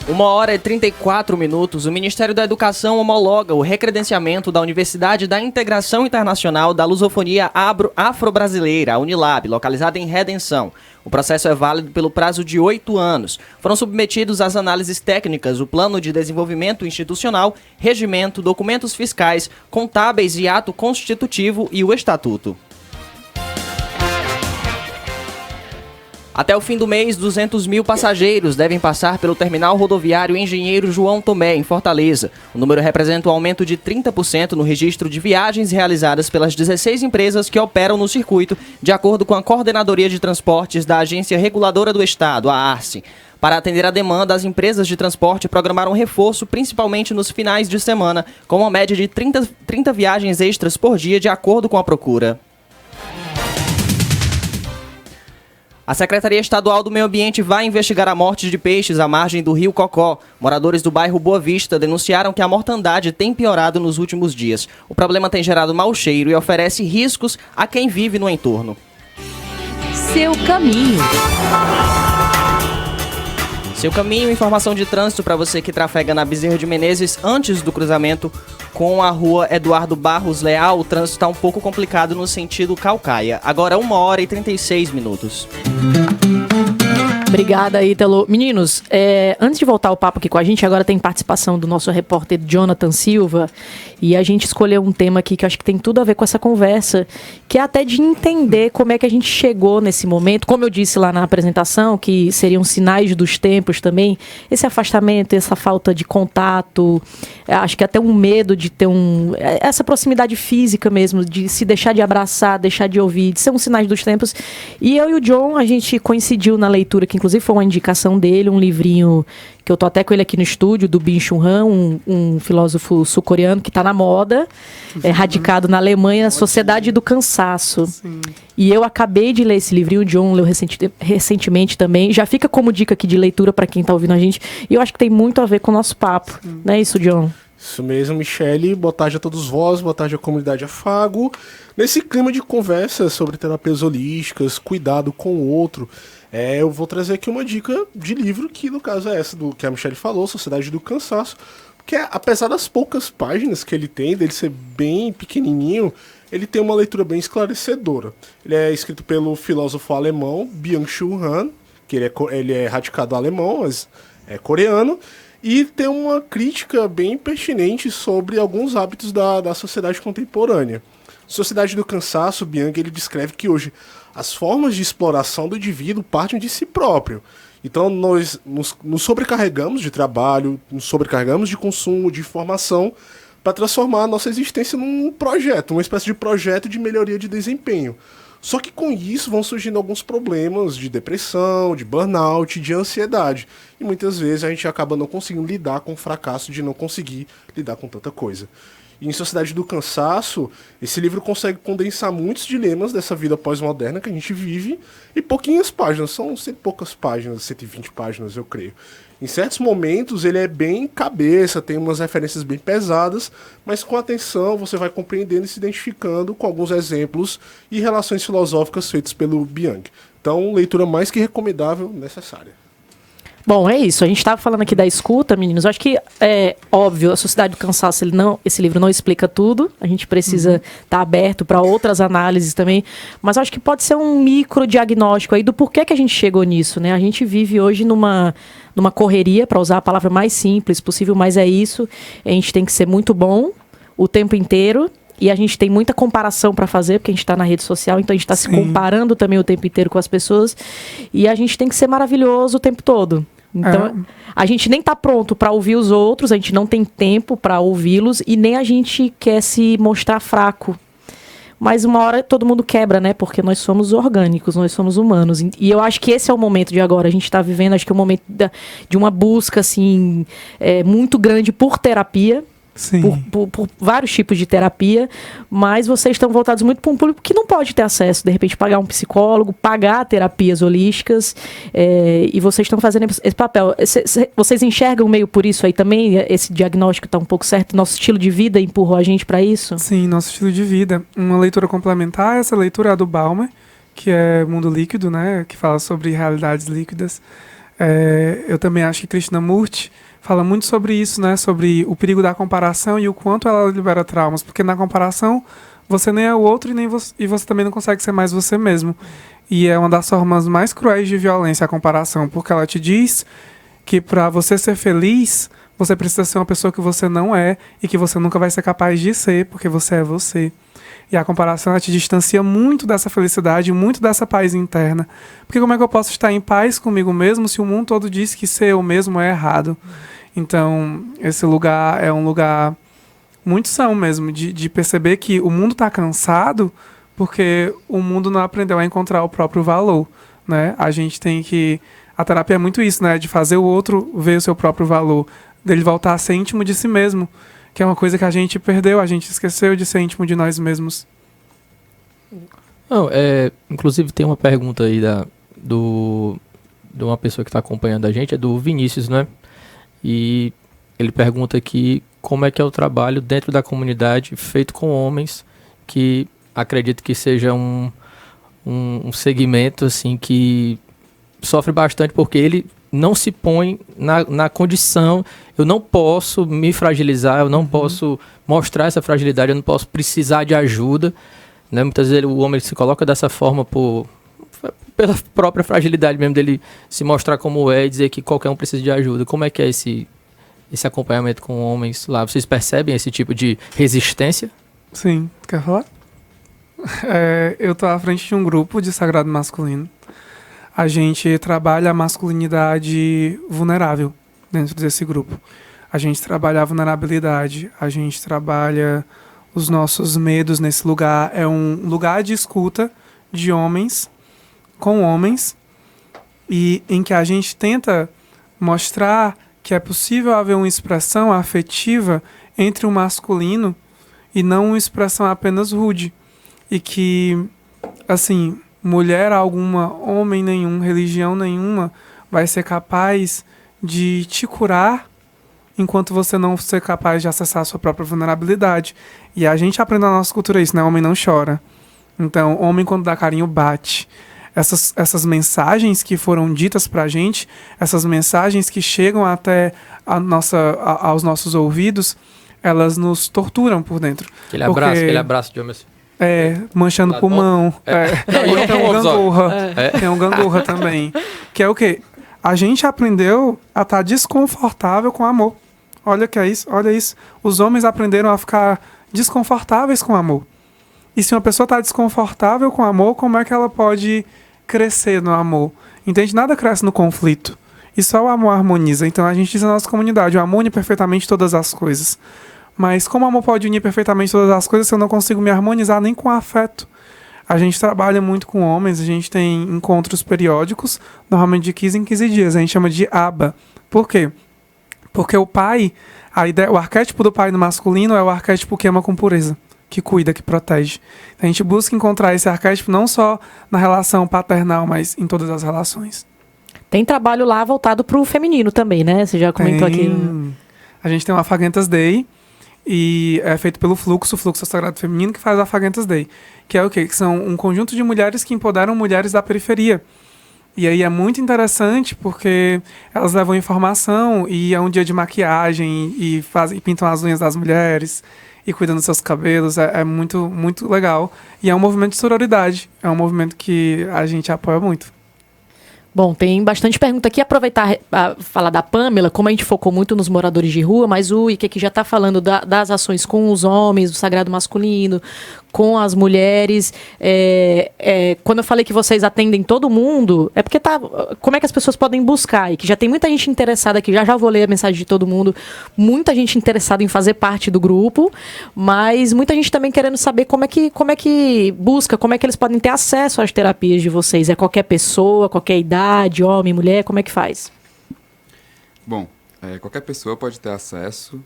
1h34, o Ministério da Educação homologa o recredenciamento da Universidade da Integração Internacional da Lusofonia Afro-Brasileira, a Unilab, localizada em Redenção. O processo é válido pelo prazo de 8 anos. Foram submetidos às análises técnicas o Plano de Desenvolvimento Institucional, Regimento, documentos fiscais, contábeis e ato constitutivo e o Estatuto. Até o fim do mês, 200 mil passageiros devem passar pelo terminal rodoviário Engenheiro João Tomé, em Fortaleza. O número representa um aumento de 30% no registro de viagens realizadas pelas 16 empresas que operam no circuito, de acordo com a Coordenadoria de Transportes da Agência Reguladora do Estado, a ARCE. Para atender a demanda, as empresas de transporte programaram reforço, principalmente nos finais de semana, com uma média de 30 viagens extras por dia, de acordo com a procura. A Secretaria Estadual do Meio Ambiente vai investigar a morte de peixes à margem do Rio Cocó. Moradores do bairro Boa Vista denunciaram que a mortandade tem piorado nos últimos dias. O problema tem gerado mau cheiro e oferece riscos a quem vive no entorno. Seu caminho. Seu caminho, informação de trânsito para você que trafega na Bezerra de Menezes antes do cruzamento com a rua Eduardo Barros Leal. O trânsito está um pouco complicado no sentido Caucaia. Agora 1h36. Obrigada, Ítalo. Meninos, antes de voltar o papo aqui com a gente, agora tem participação do nosso repórter Jonathan Silva, e a gente escolheu um tema aqui que eu acho que tem tudo a ver com essa conversa, que é até de entender como é que a gente chegou nesse momento, como eu disse lá na apresentação, que seriam sinais dos tempos também, esse afastamento, essa falta de contato, acho que até um medo de ter essa proximidade física mesmo, de se deixar de abraçar, deixar de ouvir, de ser um sinais dos tempos. E eu e o John, a gente coincidiu na leitura, que inclusive foi uma indicação dele, um livrinho que eu tô até com ele aqui no estúdio, do Byung-Chul Han, um filósofo sul-coreano que está na moda, radicado na Alemanha, Sociedade do Cansaço. Sim. E eu acabei de ler esse livrinho, o John leu recentemente também, já fica como dica aqui de leitura para quem está ouvindo a gente, e eu acho que tem muito a ver com o nosso papo, não é isso, John? Isso mesmo, Michele. Boa tarde a todos vós, boa tarde à comunidade Afago. Nesse clima de conversa sobre terapias holísticas, cuidado com o outro, eu vou trazer aqui uma dica de livro, que no caso é essa do que a Michele falou, Sociedade do Cansaço, que apesar das poucas páginas que ele tem, dele ser bem pequenininho, ele tem uma leitura bem esclarecedora. Ele é escrito pelo filósofo alemão Byung-Chul Han, que ele é radicado alemão, mas é coreano, e tem uma crítica bem pertinente sobre alguns hábitos da sociedade contemporânea. Sociedade do Cansaço, Byung, ele descreve que hoje as formas de exploração do indivíduo partem de si próprio. Então nós nos sobrecarregamos de trabalho, nos sobrecarregamos de consumo, de informação, para transformar a nossa existência num projeto, uma espécie de projeto de melhoria de desempenho. Só que com isso vão surgindo alguns problemas de depressão, de burnout, de ansiedade. E muitas vezes a gente acaba não conseguindo lidar com o fracasso de não conseguir lidar com tanta coisa. E em Sociedade do Cansaço, esse livro consegue condensar muitos dilemas dessa vida pós-moderna que a gente vive em pouquinhas páginas, são poucas páginas, 120 páginas, eu creio. Em certos momentos ele é bem cabeça, tem umas referências bem pesadas, mas com atenção você vai compreendendo e se identificando com alguns exemplos e relações filosóficas feitas pelo Byung. Então, leitura mais que recomendável, necessária. Bom, é isso. A gente estava falando aqui da escuta, meninos. Eu acho que é óbvio, a Sociedade do Cansaço, esse livro não explica tudo. A gente precisa estar aberto para outras análises também. Mas eu acho que pode ser um microdiagnóstico aí do porquê que a gente chegou nisso, né? A gente vive hoje numa correria, para usar a palavra mais simples possível, mas é isso. A gente tem que ser muito bom o tempo inteiro. E a gente tem muita comparação para fazer, porque a gente está na rede social, então a gente está se comparando também o tempo inteiro com as pessoas. E a gente tem que ser maravilhoso o tempo todo. Então, a gente nem está pronto para ouvir os outros, a gente não tem tempo para ouvi-los e nem a gente quer se mostrar fraco. Mas uma hora todo mundo quebra, né? Porque nós somos orgânicos, nós somos humanos. E eu acho que esse é o momento de agora. A gente está vivendo, acho que é o momento de uma busca, assim, muito grande por terapia. Sim. Por vários tipos de terapia, mas vocês estão voltados muito para um público que não pode ter acesso, de repente pagar um psicólogo, pagar terapias holísticas, e vocês estão fazendo esse papel. Vocês enxergam meio por isso aí também? Esse diagnóstico está um pouco certo? Nosso estilo de vida empurrou a gente para isso? Sim, nosso estilo de vida. Uma leitura complementar, essa leitura é a do Balmer, que é Mundo Líquido, né, que fala sobre realidades líquidas. Eu também acho que Krishnamurti fala muito sobre isso, né, sobre o perigo da comparação e o quanto ela libera traumas, porque na comparação você nem é o outro e você também não consegue ser mais você mesmo. E é uma das formas mais cruéis de violência a comparação, porque ela te diz que para você ser feliz, você precisa ser uma pessoa que você não é e que você nunca vai ser capaz de ser, porque você é você. E a comparação, ela te distancia muito dessa felicidade, muito dessa paz interna. Porque como é que eu posso estar em paz comigo mesmo se o mundo todo diz que ser eu mesmo é errado? Então, esse lugar é um lugar muito são mesmo, de perceber que o mundo está cansado porque o mundo não aprendeu a encontrar o próprio valor, né? A gente tem que... A terapia é muito isso, né? De fazer o outro ver o seu próprio valor, dele voltar a ser íntimo de si mesmo, que é uma coisa que a gente perdeu, a gente esqueceu de ser íntimo de nós mesmos. Não, inclusive tem uma pergunta aí de uma pessoa que está acompanhando a gente, é do Vinícius, né? E ele pergunta aqui como é que é o trabalho dentro da comunidade feito com homens, que acredito que seja um segmento assim, que sofre bastante porque ele não se põe na condição, eu não posso me fragilizar, eu não posso mostrar essa fragilidade, eu não posso precisar de ajuda, né? Muitas vezes o homem se coloca dessa forma pela própria fragilidade mesmo dele se mostrar como é e dizer que qualquer um precisa de ajuda. Como é que é esse acompanhamento com homens lá? Vocês percebem esse tipo de resistência? Sim. Quer falar? Eu estou à frente de um grupo de sagrado masculino. A gente trabalha a masculinidade vulnerável dentro desse grupo. A gente trabalha a vulnerabilidade, a gente trabalha os nossos medos nesse lugar. É um lugar de escuta de homens com homens, e em que a gente tenta mostrar que é possível haver uma expressão afetiva entre o masculino e não uma expressão apenas rude. E que, assim, mulher alguma, homem nenhum, religião nenhuma vai ser capaz de te curar enquanto você não ser capaz de acessar a sua própria vulnerabilidade. E a gente aprende na nossa cultura isso, né? Homem não chora. Então, homem quando dá carinho bate. Essas mensagens que foram ditas pra gente, essas mensagens que chegam até aos nossos ouvidos, elas nos torturam por dentro. Aquele abraço de homem assim. Manchando pulmão. Tem um gangorra. Tem um gangorra também. Que é o quê? A gente aprendeu a estar desconfortável com amor. Olha que é isso, olha isso. Os homens aprenderam a ficar desconfortáveis com amor. E se uma pessoa está desconfortável com amor, como é que ela pode crescer no amor? Entende? Nada cresce no conflito. E só o amor harmoniza. Então a gente diz na nossa comunidade, o amor une perfeitamente todas as coisas. Mas como o amor pode unir perfeitamente todas as coisas se eu não consigo me harmonizar nem com afeto? A gente trabalha muito com homens, a gente tem encontros periódicos, normalmente de 15 em 15 dias. A gente chama de aba. Por quê? Porque o pai, o arquétipo do pai no masculino é o arquétipo que ama com pureza, que cuida, que protege. A gente busca encontrar esse arquétipo não só na relação paternal, mas em todas as relações. Tem trabalho lá voltado para o feminino também, né? Você já comentou aqui. A gente tem o Afagentas Day, e é feito pelo Fluxo Sagrado Feminino, que faz o Afagentas Day. Que é o quê? Que são um conjunto de mulheres que empoderam mulheres da periferia. E aí é muito interessante porque elas levam informação e é um dia de maquiagem e pintam as unhas das mulheres e cuidam dos seus cabelos. É muito, muito legal. E é um movimento de sororidade. É um movimento que a gente apoia muito. Bom, tem bastante pergunta aqui. Aproveitar a falar da Pamela, como a gente focou muito nos moradores de rua, mas o Ike aqui já está falando das ações com os homens, do sagrado masculino, com as mulheres. Quando eu falei que vocês atendem todo mundo, é porque como é que as pessoas podem buscar? E que já tem muita gente interessada aqui, já vou ler a mensagem de todo mundo, muita gente interessada em fazer parte do grupo, mas muita gente também querendo saber como é que busca, como é que eles podem ter acesso às terapias de vocês. É qualquer pessoa, qualquer idade, homem, mulher, como é que faz? Bom, qualquer pessoa pode ter acesso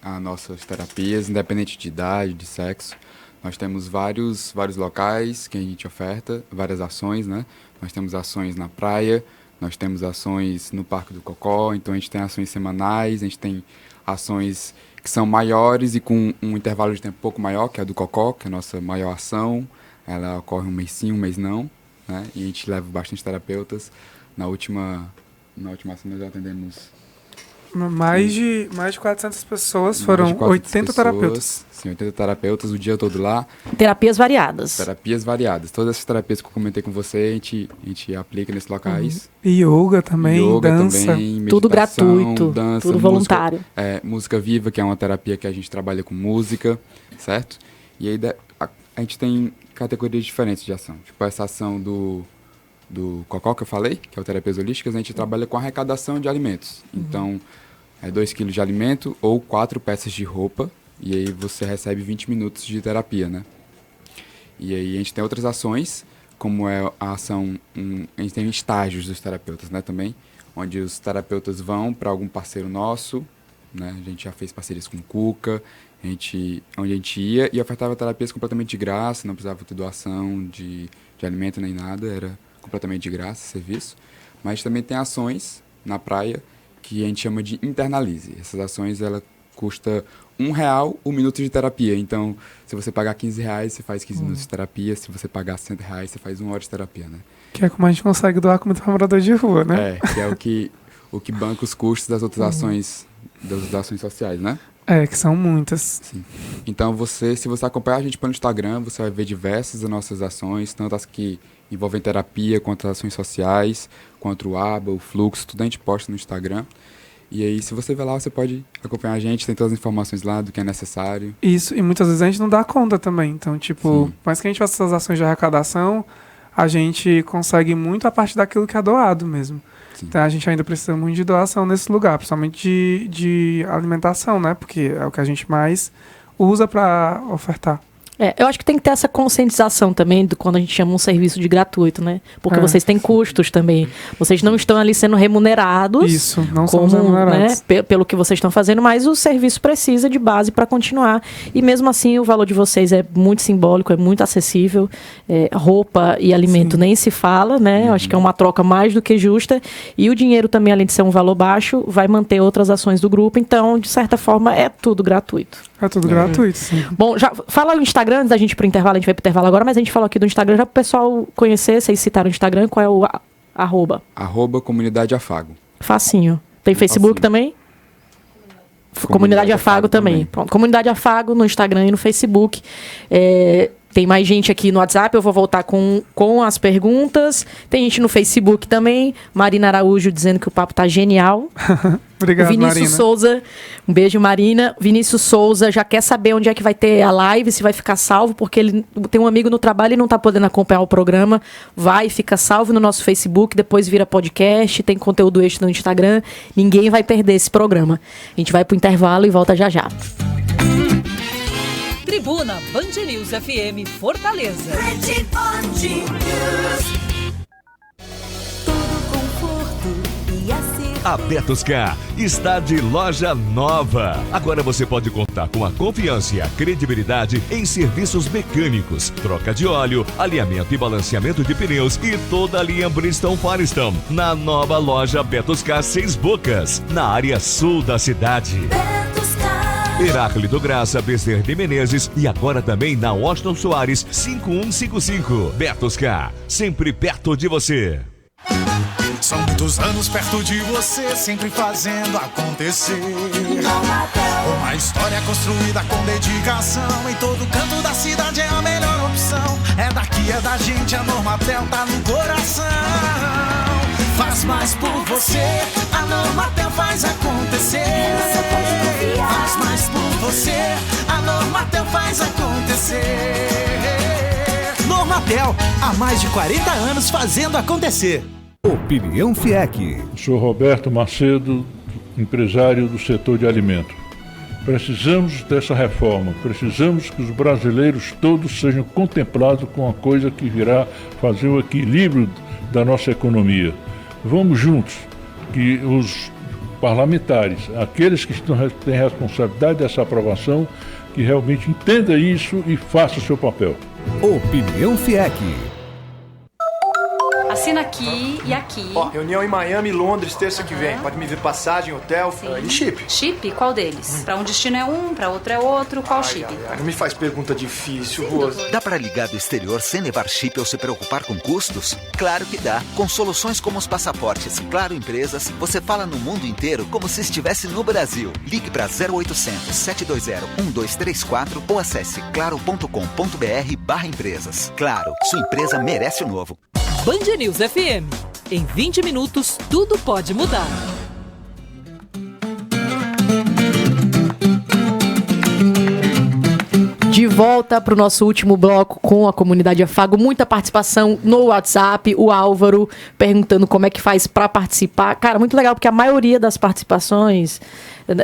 as nossas terapias, independente de idade, de sexo. Nós temos vários locais que a gente oferta, várias ações, né? Nós temos ações na praia, nós temos ações no Parque do Cocó, então a gente tem ações semanais, a gente tem ações que são maiores e com um intervalo de tempo um pouco maior, que é a do Cocó, que é a nossa maior ação. Ela ocorre um mês sim, um mês não, né? E a gente leva bastante terapeutas. Na última ação nós já atendemos... Mais de 400 pessoas, foram 80 terapeutas. Sim, 80 terapeutas o dia todo lá. Terapias variadas. Terapias variadas. Todas essas terapias que eu comentei com você, a gente aplica nesses locais. Yoga também, dança. Também, tudo gratuito, dança, tudo voluntário. Música viva, que é uma terapia que a gente trabalha com música, certo? E aí a gente tem categorias diferentes de ação. Tipo, essa ação do Cocó que eu falei, que é o Terapias Holísticas, a gente trabalha com arrecadação de alimentos. Então, é 2 quilos de alimento ou 4 peças de roupa, e aí você recebe 20 minutos de terapia, né? E aí a gente tem outras ações, como é a ação, a gente tem estágios dos terapeutas, né, também, onde os terapeutas vão para algum parceiro nosso, né? A gente já fez parcerias com o Cuca, onde a gente ia e ofertava terapias completamente de graça, não precisava ter doação de alimento nem nada, era completamente de graça o serviço. Mas também tem ações na praia que a gente chama de internalize. Essas ações, ela custa R$1 o minuto de terapia. Então, se você pagar R$15, você faz 15 minutos de terapia. Se você pagar R$100, você faz 1 hora de terapia, né? Que é como a gente consegue doar comida para morador de rua, né? Que é o que banca os custos das outras ações, das ações sociais, né? Que são muitas. Sim. Então, se você acompanhar a gente pelo Instagram, você vai ver diversas das nossas ações, tanto as que envolvem terapia, quanto as ações sociais, quanto o ABA, o Fluxo, tudo a gente posta no Instagram. E aí, se você ver lá, você pode acompanhar a gente, tem todas as informações lá do que é necessário. Isso, e muitas vezes a gente não dá conta também. Então, tipo, por mais que a gente faça essas ações de arrecadação, a gente consegue muito a partir daquilo que é doado mesmo. Sim. Então, a gente ainda precisa muito de doação nesse lugar, principalmente de alimentação, né? Porque é o que a gente mais usa para ofertar. Eu acho que tem que ter essa conscientização também do quando a gente chama um serviço de gratuito, né? Porque vocês têm custos também. Vocês não estão ali sendo remunerados. Isso, não somos remunerados. Né, pelo que vocês estão fazendo, mas o serviço precisa de base para continuar. E mesmo assim, o valor de vocês é muito simbólico, é muito acessível. Roupa e alimento nem se fala, né? Eu acho que é uma troca mais do que justa. E o dinheiro também, além de ser um valor baixo, vai manter outras ações do grupo. Então, de certa forma, é tudo gratuito. É tudo gratuito, sim. Bom, já fala o Instagram, antes da gente ir pro intervalo, a gente vai pro intervalo agora, mas a gente falou aqui do Instagram, já pro pessoal conhecer, vocês citaram o Instagram, qual é o arroba? @Comunidade Afago. Facinho. Tem Facebook também? Comunidade Afago também. Pronto, Comunidade Afago no Instagram e no Facebook. Tem mais gente aqui no WhatsApp, eu vou voltar com as perguntas. Tem gente no Facebook também. Marina Araújo dizendo que o papo tá genial. Obrigado, Vinícius Marina. Souza, um beijo, Marina. Vinícius Souza já quer saber onde é que vai ter a live, se vai ficar salvo, porque ele tem um amigo no trabalho e não tá podendo acompanhar o programa. Vai, fica salvo no nosso Facebook, depois vira podcast, tem conteúdo extra no Instagram. Ninguém vai perder esse programa. A gente vai pro intervalo e volta já já. Tribuna Band News FM Fortaleza. Todo conforto e A Betoscar está de loja nova. Agora você pode contar com a confiança e a credibilidade em serviços mecânicos, troca de óleo, alinhamento e balanceamento de pneus e toda a linha Bridgestone Firestone na nova loja Betoscar 6 Bocas, na área sul da cidade. Heráclito Graça, Bezerra de Menezes e agora também na Washington Soares 5155. Betoscar, sempre perto de você. São muitos anos perto de você, sempre fazendo acontecer. Uma história construída com dedicação, em todo canto da cidade é a melhor opção. É daqui, é da gente, a Normatel tá no coração. Faz mais por você, a Normatel faz acontecer. Faz mais por você, a Normatel faz acontecer. Normatel, há mais de 40 anos fazendo acontecer. Opinião FIEC. Sou Roberto Macedo, empresário do setor de alimento. Precisamos dessa reforma, precisamos que os brasileiros todos sejam contemplados com uma coisa que virá fazer o equilíbrio da nossa economia. Vamos juntos, que os parlamentares, aqueles que têm responsabilidade dessa aprovação, que realmente entenda isso e faça o seu papel. Opinião FIEC. Assina aqui e aqui. Reunião em Miami e Londres, terça que vem. Pode me ver passagem, hotel e chip. Chip? Qual deles? Pra um destino é um, pra outro é outro. Qual chip? Não me faz pergunta difícil, Rose. Dá pra ligar do exterior sem levar chip ou se preocupar com custos? Claro que dá. Com soluções como os passaportes Claro Empresas, você fala no mundo inteiro como se estivesse no Brasil. Ligue pra 0800 720 1234 ou acesse claro.com.br/empresas. Claro, sua empresa merece o novo. Band News FM. Em 20 minutos, tudo pode mudar. De volta para o nosso último bloco com a comunidade Afago. Muita participação no WhatsApp. O Álvaro perguntando como é que faz para participar. Cara, muito legal, porque a maioria das participações,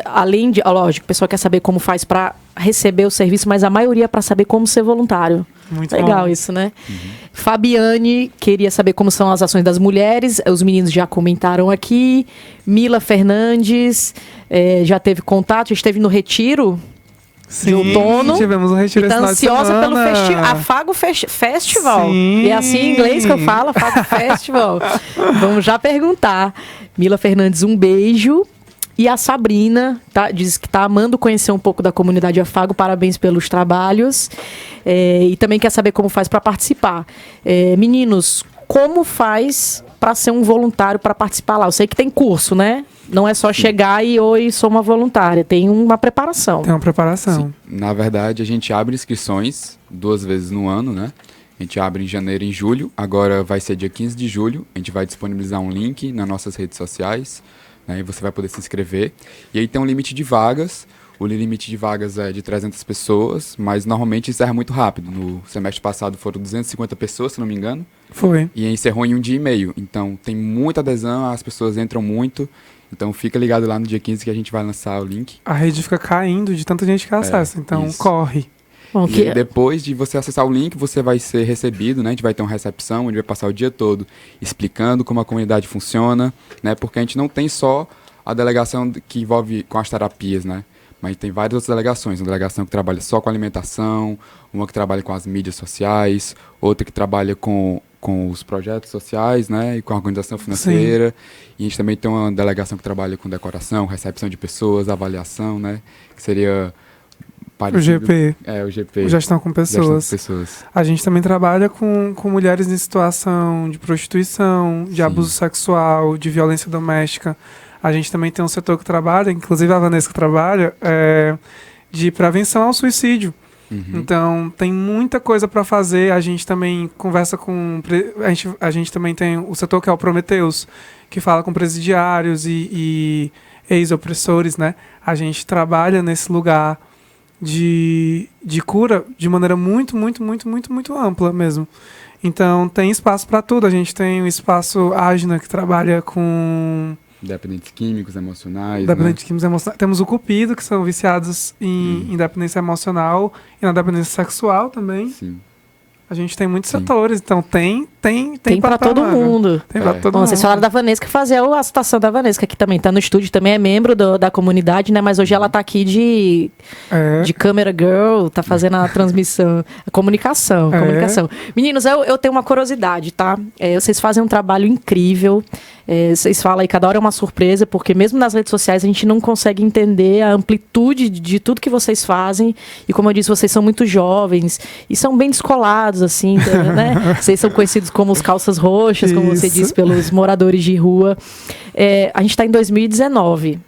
além de... Lógico, o pessoal quer saber como faz para receber o serviço, mas a maioria é para saber como ser voluntário. Muito legal bom. Isso, né? Fabiane queria saber como são as ações das mulheres. Os meninos já comentaram aqui. Mila Fernandes já teve contato, já esteve no retiro de outono. Tivemos um retiro e tá esse final de ansiosa pelo semana. Afago Festival. Sim. E é assim em inglês que eu falo, Afago Festival. Vamos já perguntar. Mila Fernandes, um beijo. E a Sabrina diz que está amando conhecer um pouco da comunidade Afago. Parabéns pelos trabalhos. E também quer saber como faz para participar. Meninos, como faz para ser um voluntário para participar lá? Eu sei que tem curso, né? Não é só chegar e oi, sou uma voluntária. Tem uma preparação. Tem uma preparação. Sim. Na verdade, a gente abre inscrições 2 vezes no ano, né? A gente abre em janeiro e em julho. Agora vai ser dia 15 de julho. A gente vai disponibilizar um link nas nossas redes sociais. E você vai poder se inscrever. E aí tem um limite de vagas. O limite de vagas é de 300 pessoas, mas normalmente encerra muito rápido. No semestre passado foram 250 pessoas, se não me engano. Foi. E encerrou em 1 dia e meio. Então tem muita adesão, as pessoas entram muito. Então fica ligado lá no dia 15 que a gente vai lançar o link. A rede fica caindo de tanta gente que acessa, então isso. corre. E depois de você acessar o link, você vai ser recebido, né? A gente vai ter uma recepção, onde vai passar o dia todo explicando como a comunidade funciona, né? Porque a gente não tem só a delegação que envolve com as terapias, né? Mas tem várias outras delegações. Uma delegação que trabalha só com alimentação, uma que trabalha com as mídias sociais, outra que trabalha com os projetos sociais, né? E com a organização financeira. Sim. E a gente também tem uma delegação que trabalha com decoração, recepção de pessoas, avaliação, né? Que seria... Parecido. O GP. O GP. O Gestão com Pessoas. A gente também trabalha com mulheres em situação de prostituição, de abuso sexual, de violência doméstica. A gente também tem um setor que trabalha, inclusive a Vanessa que trabalha, de prevenção ao suicídio. Então, tem muita coisa para fazer. A gente também conversa com... A gente também tem o setor que é o Prometeus, que fala com presidiários e ex-opressores, né? A gente trabalha nesse lugar de cura de maneira muito ampla mesmo. Então tem espaço para tudo. A gente tem o espaço Ágina, que trabalha com dependentes químicos, emocionais. Dependentes químicos emocionais. Temos o Cupido, que são viciados em dependência emocional e na dependência sexual também. Sim. A gente tem muitos setores, então tem para todo mundo. Tem para todo mundo. Vocês falaram da Vanessa, que fazia a citação da Vanessa, que aqui também está no estúdio, também é membro da comunidade, né? Mas hoje ela está aqui de camera girl, está fazendo a transmissão, a comunicação. Meninos, eu tenho uma curiosidade, tá? Vocês fazem um trabalho incrível. Vocês falam aí, cada hora é uma surpresa, porque mesmo nas redes sociais a gente não consegue entender a amplitude de tudo que vocês fazem. E como eu disse, vocês são muito jovens e são bem descolados, assim, né? Vocês são conhecidos como os calças roxas, como você disse, pelos moradores de rua. A gente está em 2019.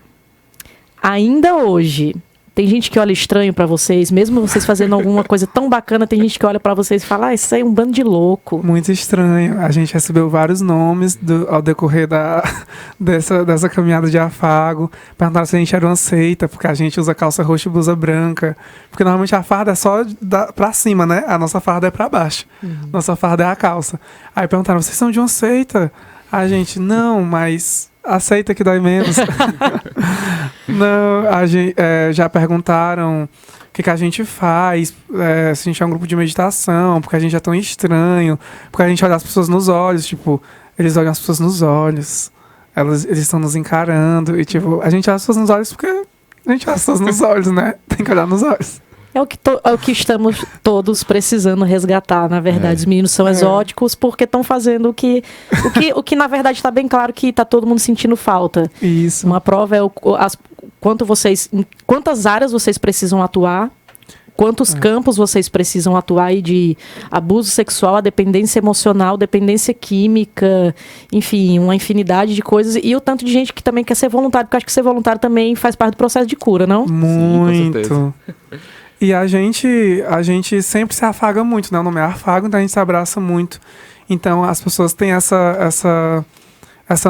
Ainda hoje, tem gente que olha estranho para vocês, mesmo vocês fazendo alguma coisa tão bacana, tem gente que olha para vocês e fala, isso aí é um bando de louco. Muito estranho. A gente recebeu vários nomes ao decorrer dessa caminhada de Afago. Perguntaram se a gente era uma seita, porque a gente usa calça roxa e blusa branca. Porque normalmente a farda é só pra cima, né? A nossa farda é pra baixo. Nossa farda é a calça. Aí perguntaram, vocês são de uma seita? A gente, não, mas... aceita que dói menos. Não, já perguntaram o que a gente faz, se a gente é um grupo de meditação, porque a gente é tão estranho, porque a gente olha as pessoas nos olhos, tipo, eles olham as pessoas nos olhos. Eles estão nos encarando e, tipo, a gente olha as pessoas nos olhos porque a gente olha as pessoas nos olhos, né? Tem que olhar nos olhos. É o que estamos todos precisando resgatar, na verdade. Os meninos são exóticos porque estão fazendo o que na verdade está bem claro que está todo mundo sentindo falta. Isso. Uma prova é quantas áreas vocês precisam atuar, quantos campos vocês precisam atuar aí de abuso sexual, a dependência emocional, dependência química, enfim, uma infinidade de coisas. E o tanto de gente que também quer ser voluntário, porque acho que ser voluntário também faz parte do processo de cura, não? Muito. Sim, e a gente sempre se afaga muito, né? O nome é afago, então a gente se abraça muito. Então as pessoas têm essa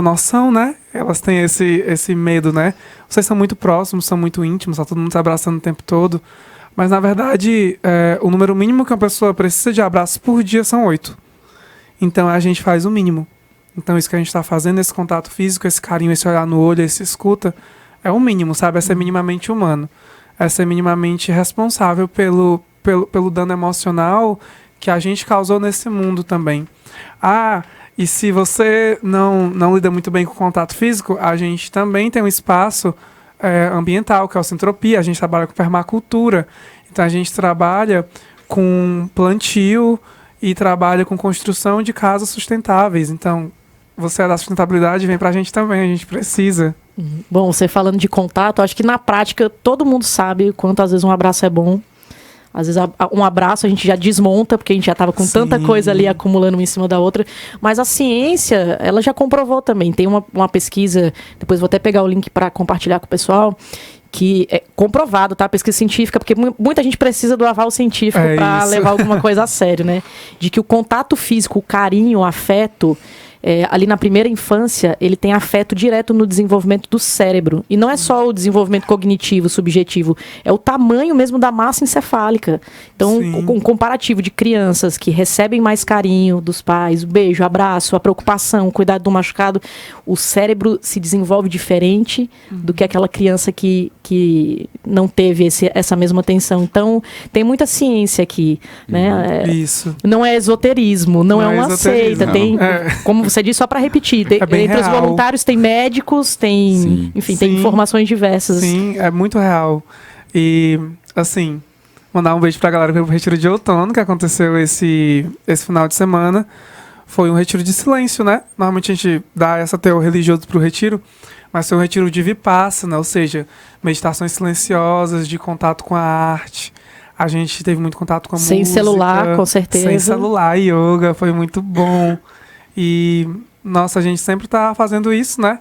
noção, né? Elas têm esse medo, né? Vocês são muito próximos, são muito íntimos, tá todo mundo se abraçando o tempo todo. Mas, na verdade, o número mínimo que uma pessoa precisa de abraços por dia são 8. Então, a gente faz o mínimo. Então, isso que a gente está fazendo, esse contato físico, esse carinho, esse olhar no olho, esse escuta, é o mínimo, sabe? É ser minimamente humano. É ser minimamente responsável pelo dano emocional que a gente causou nesse mundo também. E se você não lida muito bem com o contato físico, a gente também tem um espaço ambiental, que é o Centropia. A gente trabalha com permacultura. Então, a gente trabalha com plantio e trabalha com construção de casas sustentáveis. Então, você é da sustentabilidade, vem pra gente também. A gente precisa. Bom, você falando de contato, acho que na prática todo mundo sabe quanto às vezes um abraço é bom. Às vezes um abraço a gente já desmonta, porque a gente já estava com tanta coisa ali acumulando uma em cima da outra. Mas a ciência, ela já comprovou também. Tem uma pesquisa, depois vou até pegar o link para compartilhar com o pessoal, que é comprovado, tá? Pesquisa científica, porque muita gente precisa do aval científico para levar alguma coisa a sério, né? De que o contato físico, o carinho, o afeto, ali na primeira infância, ele tem afeto direto no desenvolvimento do cérebro. E não é só o desenvolvimento cognitivo, subjetivo, é o tamanho mesmo da massa encefálica. Então, um comparativo de crianças que recebem mais carinho dos pais, o beijo, o abraço, a preocupação, o cuidado do machucado, o cérebro se desenvolve diferente do que aquela criança que não teve essa mesma atenção. Então, tem muita ciência aqui, né? Isso. Não é esoterismo, não é uma seita. Tem, como você disse, só para repetir, entre os voluntários tem médicos, tem, enfim, tem informações diversas. Sim, é muito real. E, assim, mandar um beijo pra galera que veio pro retiro de outono, que aconteceu esse final de semana. Foi um retiro de silêncio, né? Normalmente a gente dá essa teor religioso pro retiro, mas foi um retiro de vipassana, ou seja, meditações silenciosas, de contato com a arte. A gente teve muito contato com a música. Sem celular, com certeza. Sem celular, yoga, foi muito bom. E, nossa, a gente sempre está fazendo isso, né?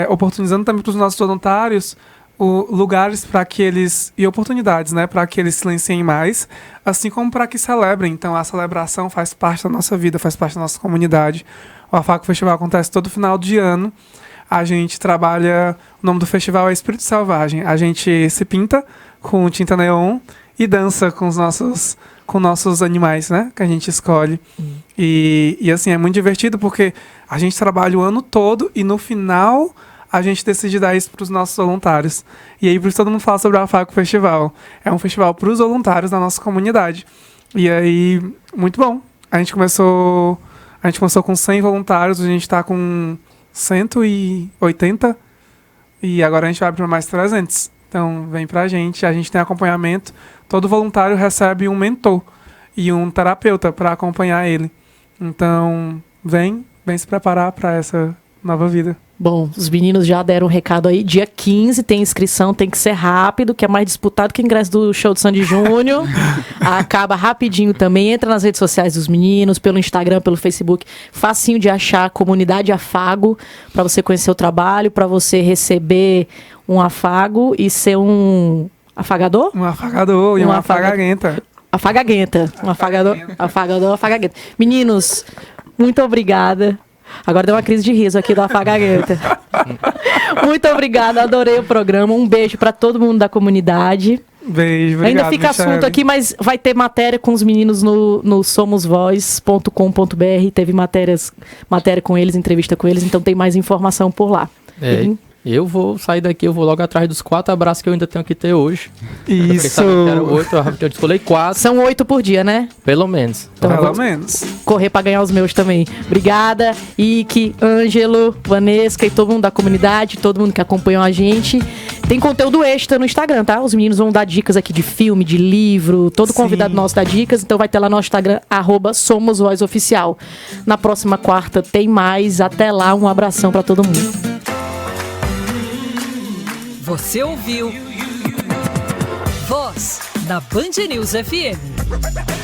Oportunizando também para os nossos voluntários lugares para que eles... E oportunidades, né? Para que eles silenciem mais, assim como para que celebrem. Então, a celebração faz parte da nossa vida, faz parte da nossa comunidade. O Afago Festival acontece todo final de ano. A gente trabalha... O nome do festival é Espírito Selvagem. A gente se pinta com tinta neon e dança com nossos animais, né? Que a gente escolhe. E assim, é muito divertido porque a gente trabalha o ano todo e no final a gente decide dar isso para os nossos voluntários. E aí, por isso todo mundo fala sobre o Afago Festival. É um festival para os voluntários da nossa comunidade. E aí, muito bom. A gente começou com 100 voluntários, a gente está com 180 e agora a gente vai abrir para mais 300. Então, vem pra gente tem acompanhamento. Todo voluntário recebe um mentor e um terapeuta para acompanhar ele. Então, vem se preparar para essa nova vida. Bom, os meninos já deram um recado aí. Dia 15 tem inscrição, tem que ser rápido, que é mais disputado que o ingresso do show de Sandy Júnior. Acaba rapidinho também. Entra nas redes sociais dos meninos, pelo Instagram, pelo Facebook. Facinho de achar, Comunidade Afago, para você conhecer o trabalho, para você receber um afago e ser um afagador? Um afagador e uma afagaguenta. Afagaguenta. Um afagador, afagaguenta. Meninos, muito obrigada. Agora deu uma crise de riso aqui do Afagaguenta. Muito obrigada, adorei o programa. Um beijo para todo mundo da comunidade. Beijo, obrigado, ainda fica Michele. assunto aqui, mas vai ter matéria com os meninos no somosvoz.com.br. Teve matéria com eles, entrevista com eles, então tem mais informação por lá. Eu vou sair daqui, eu vou logo atrás dos 4 abraços que eu ainda tenho que ter hoje. Isso! Eu 8, eu escolhi 4. São 8 por dia, né? Pelo menos. Então Pelo menos. Correr pra ganhar os meus também. Obrigada, Ike, Ângelo, Vanesca e todo mundo da comunidade, todo mundo que acompanhou a gente. Tem conteúdo extra no Instagram, tá? Os meninos vão dar dicas aqui de filme, de livro, todo convidado nosso dá dicas, então vai ter lá no Instagram, @SomosVozOficial. Na próxima quarta tem mais, até lá, um abração pra todo mundo. Você ouviu Voz da Band News FM.